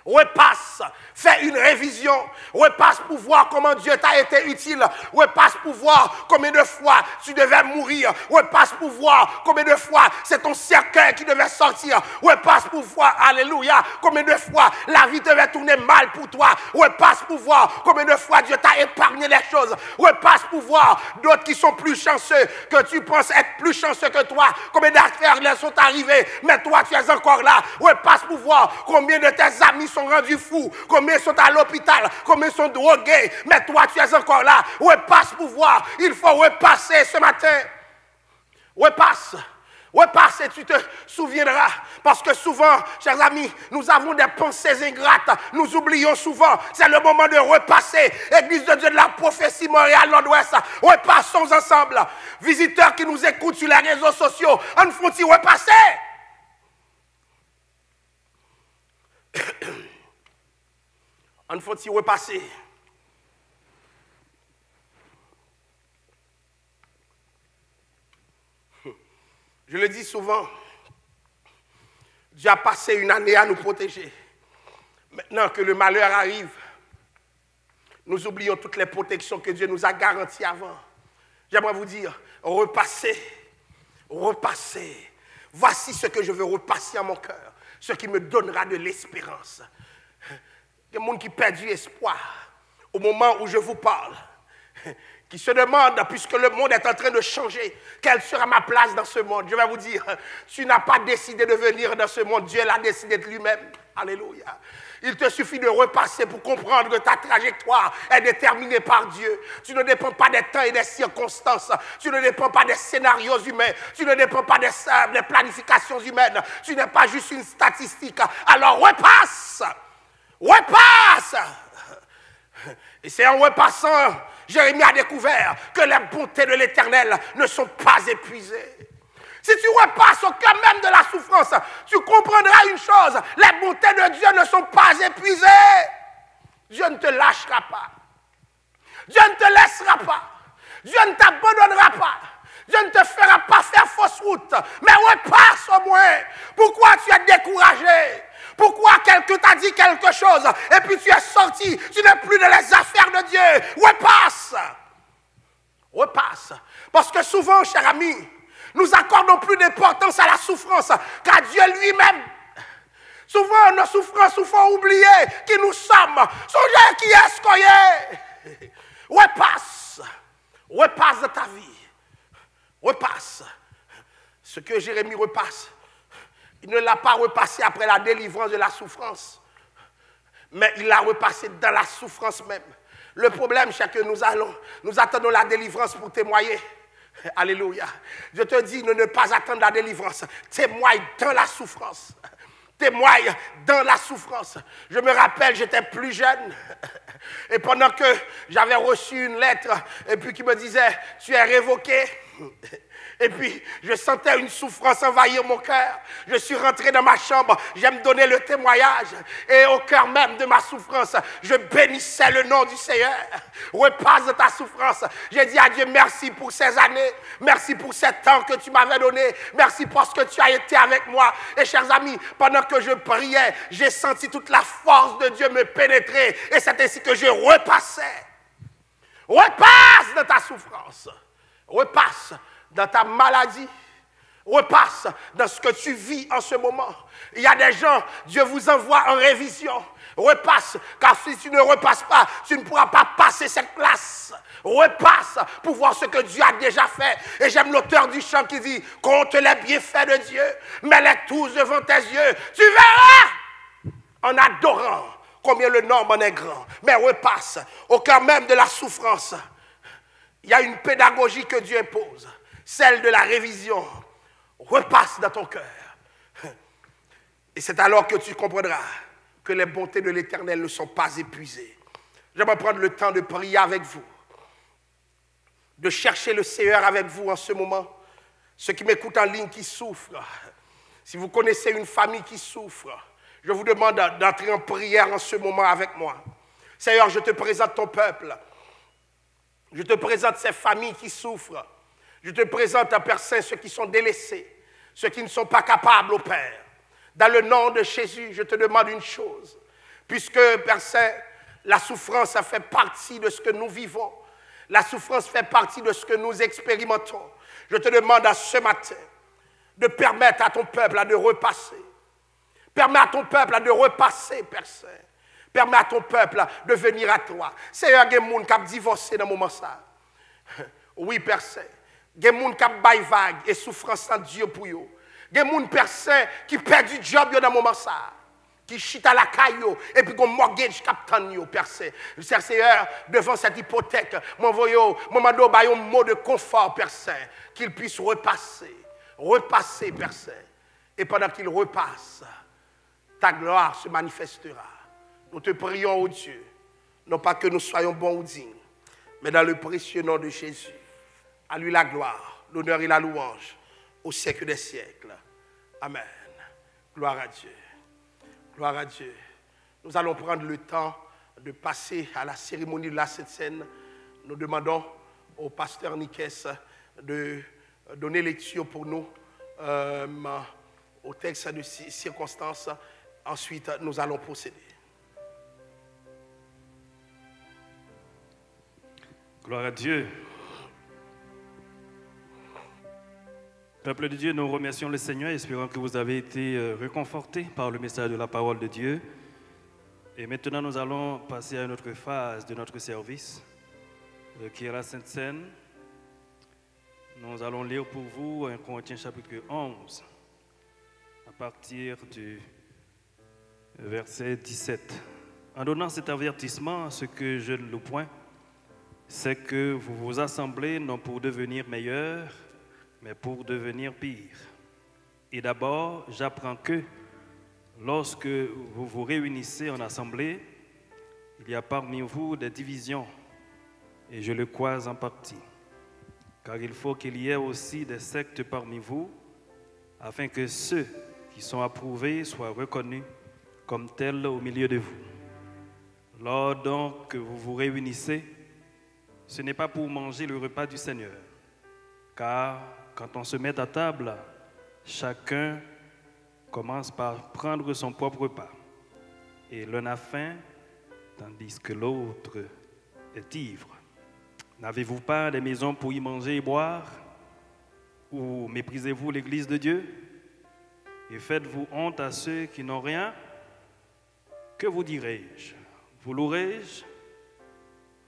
Repasse, fais une révision, repasse pour voir comment Dieu t'a été utile, repasse pour voir combien de fois tu devais mourir, repasse pour voir combien de fois c'est ton cercueil qui devait sortir, repasse pour voir, alléluia, combien de fois la vie devait tourner mal pour toi, repasse pour voir combien de fois Dieu t'a épargné les choses, repasse pour voir d'autres qui sont plus chanceux, que tu penses être plus chanceux que toi, combien d'affaires leur sont arrivées, mais toi tu es encore là, repasse pour voir combien de tes amis sont rendus fous, combien sont à l'hôpital, combien sont drogués, mais toi tu es encore là, repasse pour voir, il faut repasser ce matin, repasse et tu te souviendras, parce que souvent, chers amis, nous avons des pensées ingrates, nous oublions souvent, c'est le moment de repasser, Église de Dieu de la prophétie Montréal Nord-Ouest, repassons ensemble, visiteurs qui nous écoutent sur les réseaux sociaux, en faut-il repasser? En faut-il repasser? Je le dis souvent, Dieu a passé une année à nous protéger. Maintenant que le malheur arrive, nous oublions toutes les protections que Dieu nous a garanties avant. J'aimerais vous dire, repassez. Voici ce que je veux repasser en mon cœur, ce qui me donnera de l'espérance. Il y a des gens qui perdent du espoir au moment où je vous parle, qui se demandent, puisque le monde est en train de changer, quelle sera ma place dans ce monde? Je vais vous dire, tu n'as pas décidé de venir dans ce monde, Dieu l'a décidé de lui-même. Alléluia. Il te suffit de repasser pour comprendre que ta trajectoire est déterminée par Dieu. Tu ne dépends pas des temps et des circonstances. Tu ne dépends pas des scénarios humains. Tu ne dépends pas des planifications humaines. Tu n'es pas juste une statistique. Alors repasse. Et c'est en repassant, Jérémie a découvert que les bontés de l'Éternel ne sont pas épuisées. Si tu repasses au cœur même de la souffrance, tu comprendras une chose, les bontés de Dieu ne sont pas épuisées. Dieu ne te lâchera pas. Dieu ne te laissera pas. Dieu ne t'abandonnera pas. Dieu ne te fera pas faire fausse route. Mais repasse au moins. Pourquoi tu es découragé? Pourquoi quelqu'un t'a dit quelque chose et puis tu es sorti, tu n'es plus dans les affaires de Dieu? Repasse. Parce que souvent, cher ami, nous accordons plus d'importance à la souffrance qu'à Dieu lui-même. Souvent, nos souffrances nous font oublier qui nous sommes. Songez qui est-ce qu'on est. Repasse de ta vie. Repasse. Ce que Jérémie repasse, il ne l'a pas repassé après la délivrance de la souffrance, mais il l'a repassé dans la souffrance même. Le problème, c'est que nous attendons la délivrance pour témoigner. Alléluia. Je te dis de ne pas attendre la délivrance. Témoigne dans la souffrance. Témoigne dans la souffrance. Je me rappelle, j'étais plus jeune. Et pendant que j'avais reçu une lettre, et puis qui me disait, tu es révoqué. Et puis, je sentais une souffrance envahir mon cœur. Je suis rentré dans ma chambre, j'aime donner le témoignage. Et au cœur même de ma souffrance, je bénissais le nom du Seigneur. Repasse de ta souffrance. J'ai dit à Dieu, merci pour ces années. Merci pour ces temps que tu m'avais donné. Merci parce que tu as été avec moi. Et chers amis, pendant que je priais, j'ai senti toute la force de Dieu me pénétrer. Et c'est ainsi que je repassais. Repasse de ta souffrance. Repasse dans ta maladie, repasse dans ce que tu vis en ce moment. Il y a des gens, Dieu vous envoie en révision. Repasse, car si tu ne repasses pas, tu ne pourras pas passer cette classe. Repasse pour voir ce que Dieu a déjà fait. Et j'aime l'auteur du chant qui dit, compte les bienfaits de Dieu, mets-les tous devant tes yeux. Tu verras, en adorant, combien le nombre en est grand. Mais repasse au cœur même de la souffrance. Il y a une pédagogie que Dieu impose, celle de la révision. Repasse dans ton cœur. Et c'est alors que tu comprendras que les bontés de l'Éternel ne sont pas épuisées. J'aimerais prendre le temps de prier avec vous, de chercher le Seigneur avec vous en ce moment. Ceux qui m'écoutent en ligne qui souffrent, si vous connaissez une famille qui souffre, je vous demande d'entrer en prière en ce moment avec moi. Seigneur, je te présente ton peuple. Je te présente ces familles qui souffrent. Je te présente, Père Saint, ceux qui sont délaissés, ceux qui ne sont pas capables, ô Père. Dans le nom de Jésus, je te demande une chose. Puisque, Père Saint, la souffrance, ça fait partie de ce que nous vivons. La souffrance fait partie de ce que nous expérimentons. Je te demande à ce matin de permettre à ton peuple de repasser. Permets à ton peuple de repasser, Père Saint. Permets à ton peuple de venir à toi. Seigneur, il y a des gens qui ont divorcé dans ce moment. Oui, Père Saint. Il y a des gens qui ont baillé vague et souffrance en Dieu pour eux. Il y a des gens, Père Saint, qui perdent du job dans ce moment. Qui chita la caillou et puis qu'on mortgage captain yo, Père Saint. Seigneur, devant cette hypothèque, moi m'a un mot de confort, Père Saint, qu'il puisse repasser, Père Saint. Et pendant qu'il repasse, ta gloire se manifestera. Nous te prions, ô Dieu, non pas que nous soyons bons ou dignes, mais dans le précieux nom de Jésus. À lui la gloire, l'honneur et la louange, au siècle des siècles. Amen. Gloire à Dieu. Gloire à Dieu. Nous allons prendre le temps de passer à la cérémonie de la Sainte Seine. Nous demandons au pasteur Nikes de donner lecture pour nous au texte de circonstances. Ensuite, nous allons procéder. Gloire à Dieu. Peuple de Dieu, nous remercions le Seigneur, espérant que vous avez été réconfortés par le message de la parole de Dieu. Et maintenant, nous allons passer à une autre phase de notre service, qui est la Sainte Seine. Nous allons lire pour vous 1 Corinthiens chapitre 11, à partir du verset 17. En donnant cet avertissement, ce que je ne loue point, c'est que vous vous assemblez non pour devenir meilleurs, mais pour devenir pire. Et d'abord, j'apprends que lorsque vous vous réunissez en assemblée, il y a parmi vous des divisions, et je le crois en partie. Car il faut qu'il y ait aussi des sectes parmi vous, afin que ceux qui sont approuvés soient reconnus comme tels au milieu de vous. Lors donc que vous vous réunissez, ce n'est pas pour manger le repas du Seigneur, car quand on se met à table, chacun commence par prendre son propre repas. Et l'un a faim, tandis que l'autre est ivre. N'avez-vous pas des maisons pour y manger et boire? Ou méprisez-vous l'Église de Dieu? Et faites-vous honte à ceux qui n'ont rien? Que vous dirai-je? Vous louerai-je?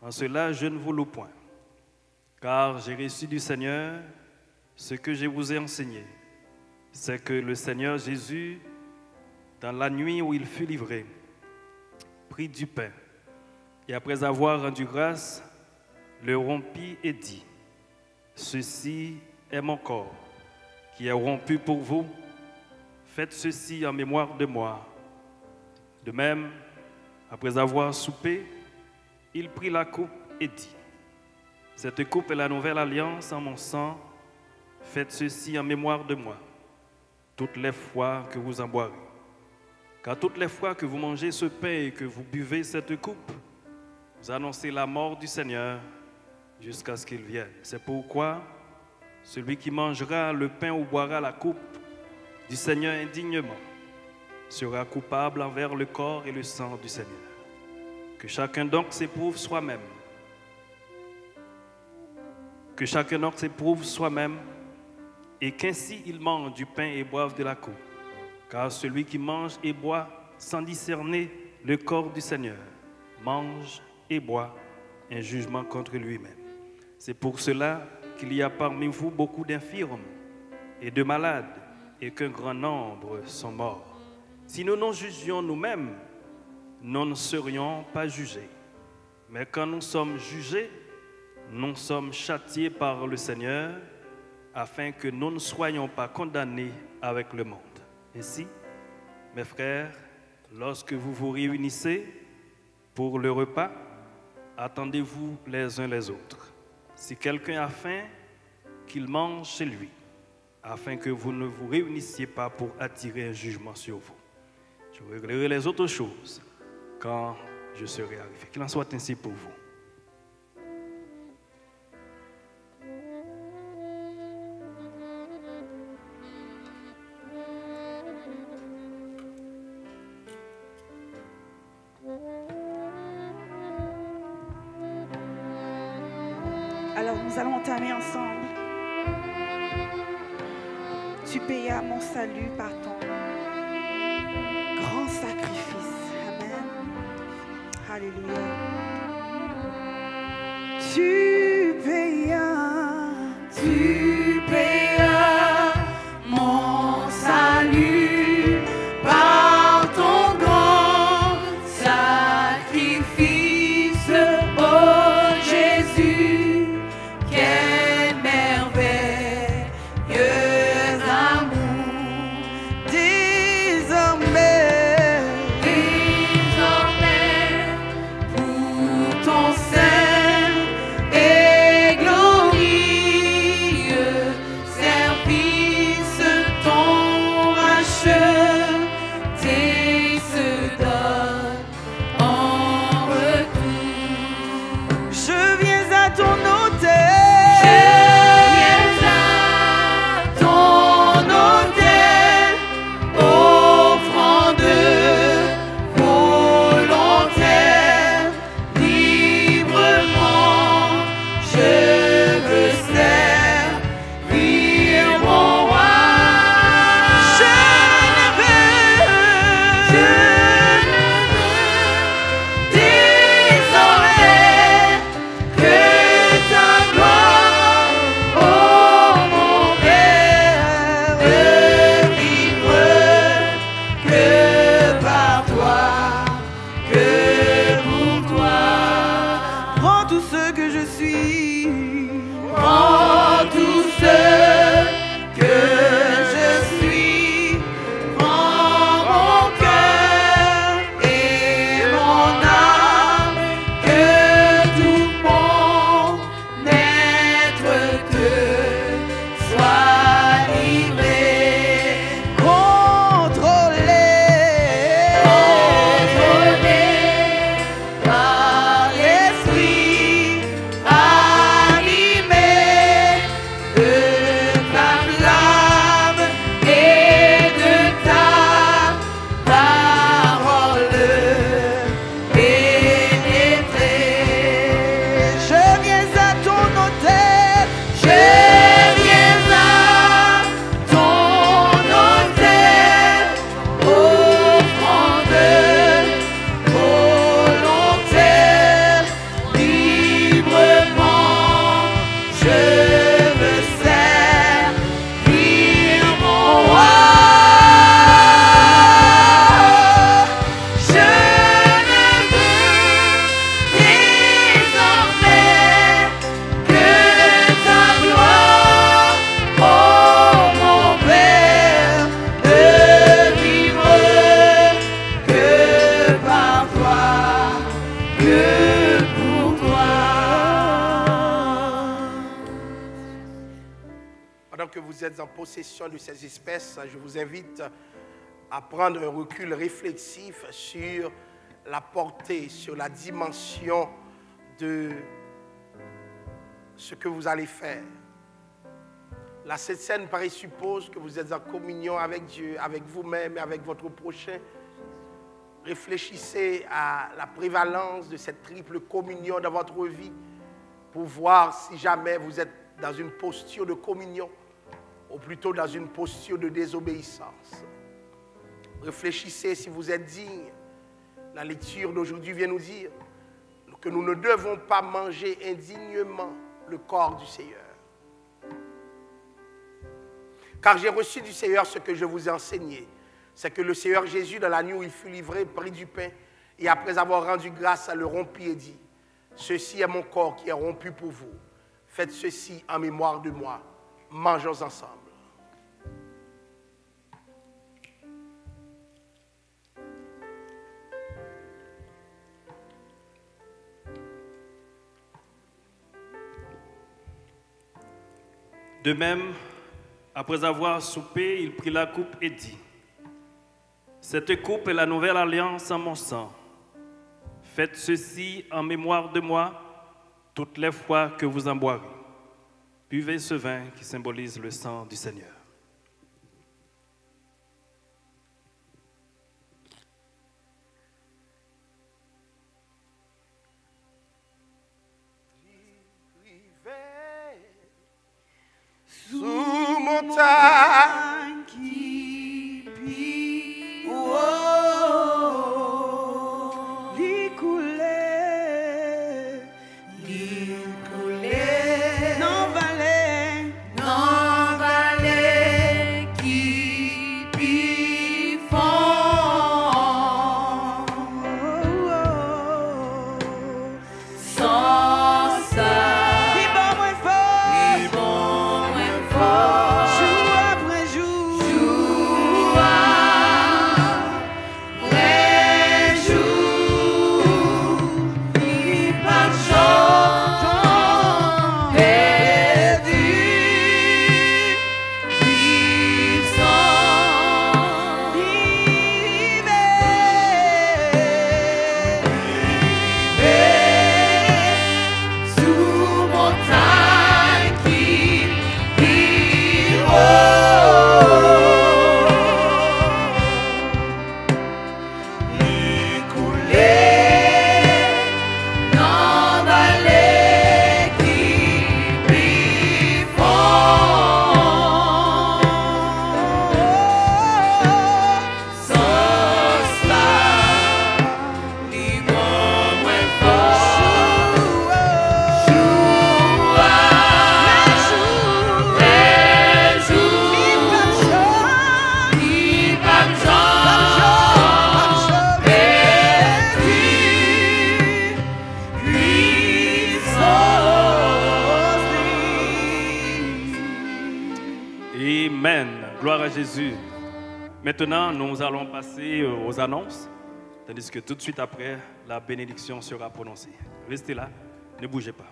En cela, je ne vous loue point. Car j'ai reçu du Seigneur ce que je vous ai enseigné, c'est que le Seigneur Jésus, dans la nuit où il fut livré, prit du pain, et après avoir rendu grâce, le rompit et dit, « Ceci est mon corps, qui est rompu pour vous. Faites ceci en mémoire de moi. » De même, après avoir soupé, il prit la coupe et dit, « Cette coupe est la nouvelle alliance en mon sang. Faites ceci en mémoire de moi, toutes les fois que vous en boirez. Car toutes les fois que vous mangez ce pain et que vous buvez cette coupe, vous annoncez la mort du Seigneur jusqu'à ce qu'il vienne. C'est pourquoi celui qui mangera le pain ou boira la coupe du Seigneur indignement sera coupable envers le corps et le sang du Seigneur. Que chacun donc s'éprouve soi-même. Que chacun donc s'éprouve soi-même, et qu'ainsi il mange du pain et boive de la coupe. Car celui qui mange et boit sans discerner le corps du Seigneur mange et boit un jugement contre lui-même. C'est pour cela qu'il y a parmi vous beaucoup d'infirmes et de malades, et qu'un grand nombre sont morts. Si nous nous jugions nous-mêmes, nous ne serions pas jugés. Mais quand nous sommes jugés, nous sommes châtiés par le Seigneur afin que nous ne soyons pas condamnés avec le monde. Ainsi, mes frères, lorsque vous vous réunissez pour le repas, attendez-vous les uns les autres. Si quelqu'un a faim, qu'il mange chez lui, afin que vous ne vous réunissiez pas pour attirer un jugement sur vous. Je réglerai les autres choses quand je serai arrivé. Qu'il en soit ainsi pour vous. Alors nous allons entamer ensemble. Tu payas mon salut par ton grand sacrifice. Amen. Alléluia. Tu payas mon salut par ton grand sacrifice, oh Jésus, quelle merveilleuse amour. désormais Pour ton saint et glorieux service, ton racheté se donne en retour. je viens à ton autel. Je viens à ton autel, offrande volontaire, librement je veux servir mon roi. Je ne veux désormais que ta gloire, oh mon Père, ne vivre que par toi, que pour toi. Prends tout ce que je suis. Prends tout ce que je suis, prends mon cœur et mon âme, que tout mon être te soit livré. Contrôlé Par l'esprit, animé de ta flamme et de ta parole pénétrée. je viens à ton autel. Je viens à ton autel, offrande volontaire, librement je veux servir mon roi. Je ne veux désormais que ta gloire, oh mon Père, ne vivre que par toi, que pour toi. Pendant que vous êtes en possession de ces espèces, je vous invite à prendre un recul réflexif sur la portée, sur la dimension de ce que vous allez faire. La Sainte Seine présuppose que vous êtes en communion avec Dieu, avec vous-même et avec votre prochain. Réfléchissez à la prévalence de cette triple communion dans votre vie pour voir si jamais vous êtes dans une posture de communion ou plutôt dans une posture de désobéissance. Réfléchissez si vous êtes digne. La lecture d'aujourd'hui vient nous dire que nous ne devons pas manger indignement le corps du Seigneur. Car j'ai reçu du Seigneur ce que je vous ai enseigné. C'est que le Seigneur Jésus, dans la nuit où il fut livré, prit du pain Et après avoir rendu grâce, elle le rompit et dit, ceci est mon corps qui est rompu pour vous. Faites ceci en mémoire de moi. Mangeons ensemble. De même, après avoir soupé, il prit la coupe et dit, cette coupe est la nouvelle alliance en mon sang. Faites ceci en mémoire de moi toutes les fois que vous en boirez. Buvez ce vin qui symbolise le sang du Seigneur. Sous montagne qui plie, non vallée, qui plie fond. Sans ça, dis bon moins fort, jour après jour, qui par jour perdu, sous montagne qui plie dans vallée qui plie fond. Sans ça, ni moins fort. Les jours, qui par jour perdu, Amen. Gloire à Jésus. Maintenant, nous allons passer aux annonces, tandis que tout de suite après, la bénédiction sera prononcée. Restez là, ne bougez pas.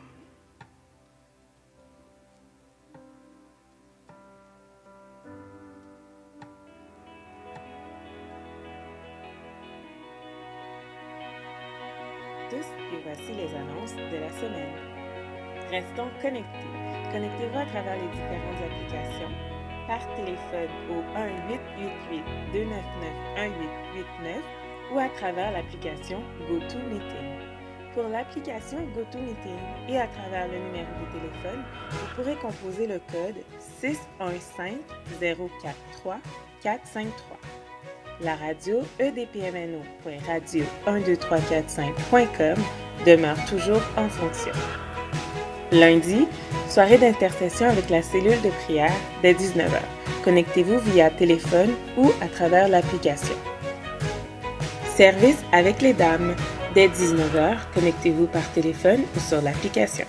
tous et voici les annonces de la semaine. Restons connectés. Connectez-vous à travers les différentes applications, par téléphone au 1-888-299-1889 ou à travers l'application GoToMeeting. Pour l'application GoToMeeting et à travers le numéro de téléphone, vous pourrez composer le code 615-043-453. La radio edpmno.radio12345.com demeure toujours en fonction. Lundi, soirée d'intercession avec la cellule de prière dès 19h. Connectez-vous via téléphone ou à travers l'application. Service avec les dames dès 19h. Connectez-vous par téléphone ou sur l'application.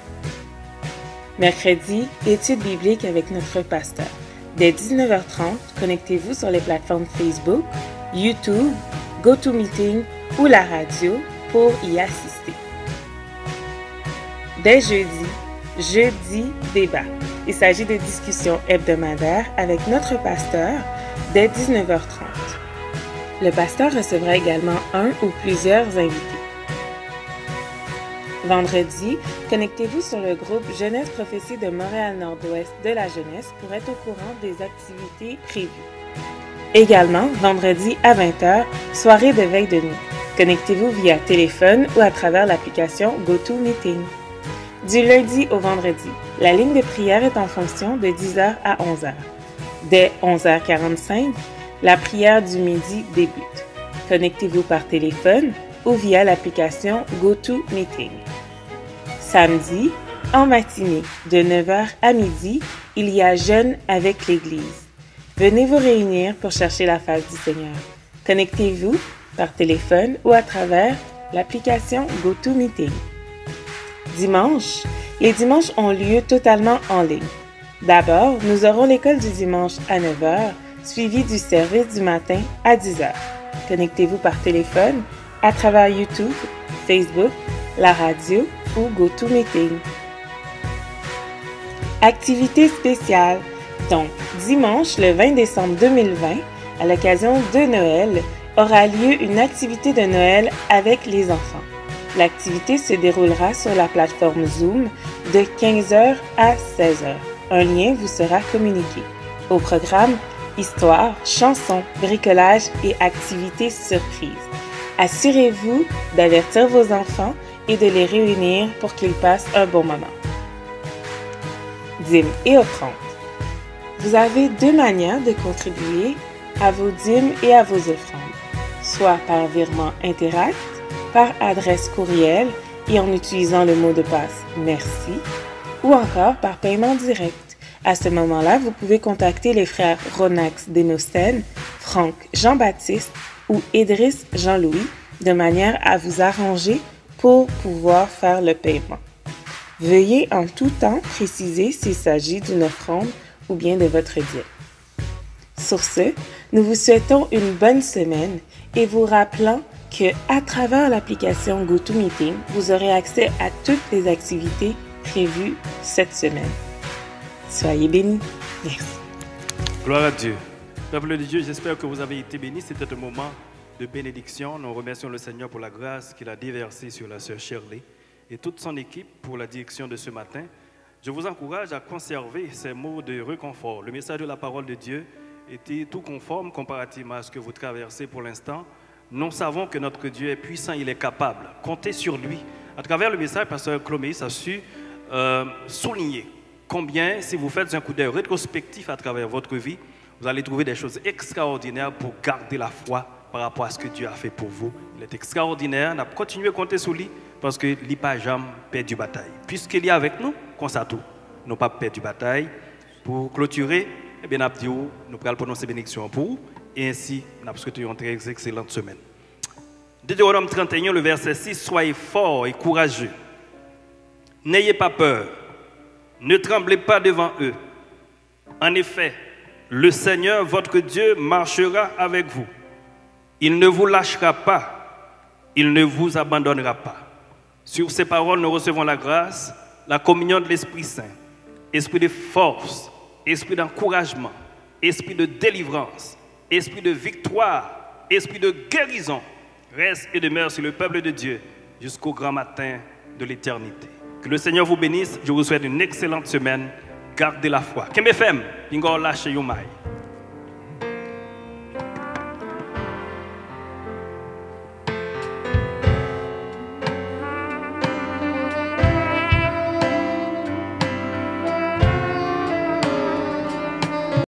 Mercredi, études bibliques avec notre pasteur. Dès 19h30, connectez-vous sur les plateformes Facebook, YouTube, GoToMeeting ou la radio pour y assister. Dès jeudi débat. Il s'agit de discussions hebdomadaires avec notre pasteur dès 19h30. Le pasteur recevra également un ou plusieurs invités. Vendredi, connectez-vous sur le groupe Jeunesse Prophétie de Montréal-Nord-Ouest de la jeunesse pour être au courant des activités prévues. Également, vendredi à 20h, soirée de veille de nuit. Connectez-vous via téléphone ou à travers l'application GoToMeeting. Du lundi au vendredi, la ligne de prière est en fonction de 10h à 11h. Dès 11h45, la prière du midi débute. Connectez-vous par téléphone ou via l'application GoToMeeting. Samedi, en matinée, de 9h à midi, il y a Jeûne avec l'Église. Venez vous réunir pour chercher la face du Seigneur. Connectez-vous par téléphone ou à travers l'application GoToMeeting. Dimanche, les dimanches ont lieu totalement en ligne. D'abord, nous aurons l'école du dimanche à 9h, suivi du service du matin à 10h. Connectez-vous par téléphone, à travers YouTube, Facebook, la radio ou GoToMeeting. Activité spéciale. Donc, dimanche, le 20 décembre 2020, à l'occasion de Noël, aura lieu une activité de Noël avec les enfants. L'activité se déroulera sur la plateforme Zoom de 15h à 16h. Un lien vous sera communiqué. Au programme, histoire, chansons, bricolage et activités surprises. Assurez-vous d'avertir vos enfants et de les réunir pour qu'ils passent un bon moment. Dîmes et offrandes. Vous avez deux manières de contribuer à vos dîmes et à vos offrandes, soit par virement Interact, par adresse courriel et en utilisant le mot de passe « Merci » ou encore par paiement direct. À ce moment-là, vous pouvez contacter les frères Ronax Démosthène, Franck Jean-Baptiste ou Idriss Jean-Louis de manière à vous arranger pour pouvoir faire le paiement. Veuillez en tout temps préciser s'il s'agit d'une offrande ou bien de votre dîme. Sur ce, nous vous souhaitons une bonne semaine et vous rappelant qu'à travers l'application GoToMeeting, vous aurez accès à toutes les activités prévues cette semaine. Soyez bénis. Merci. Gloire à Dieu. Peuple de Dieu, j'espère que vous avez été bénis. C'était un moment de bénédiction. Nous remercions le Seigneur pour la grâce qu'il a déversée sur la sœur Shirley et toute son équipe pour la direction de ce matin. Je vous encourage à conserver ces mots de réconfort. Le message de la parole de Dieu était tout conforme comparativement à ce que vous traversez pour l'instant. Nous savons que notre Dieu est puissant, il est capable. Comptez sur lui. À travers le message, Pasteur Cloméis a su souligner combien, si vous faites un coup d'œil rétrospectif à travers votre vie, vous allez trouver des choses extraordinaires pour garder la foi par rapport à ce que Dieu a fait pour vous. Il est extraordinaire. On a continué à compter sur lui parce que il n'a pas jamais perdu bataille. Puisqu'il est avec nous, qu'on sait tout. Nous n'avons pas perdu bataille. Pour clôturer, eh bien, nous allons prononcer bénédiction pour vous. Et ainsi, nous avons souhaité une très excellente semaine. Deutéronome 31, le verset 6, soyez forts et courageux. N'ayez pas peur. Ne tremblez pas devant eux. En effet, le Seigneur, votre Dieu, marchera avec vous. Il ne vous lâchera pas. Il ne vous abandonnera pas. Sur ces paroles, nous recevons la grâce, la communion de l'Esprit Saint, esprit de force, esprit d'encouragement, esprit de délivrance, esprit de victoire, esprit de guérison, reste et demeure sur le peuple de Dieu jusqu'au grand matin de l'éternité. Que le Seigneur vous bénisse. Je vous souhaite une excellente semaine. Gardez la foi. Kembe fem, ingo lâche yomai.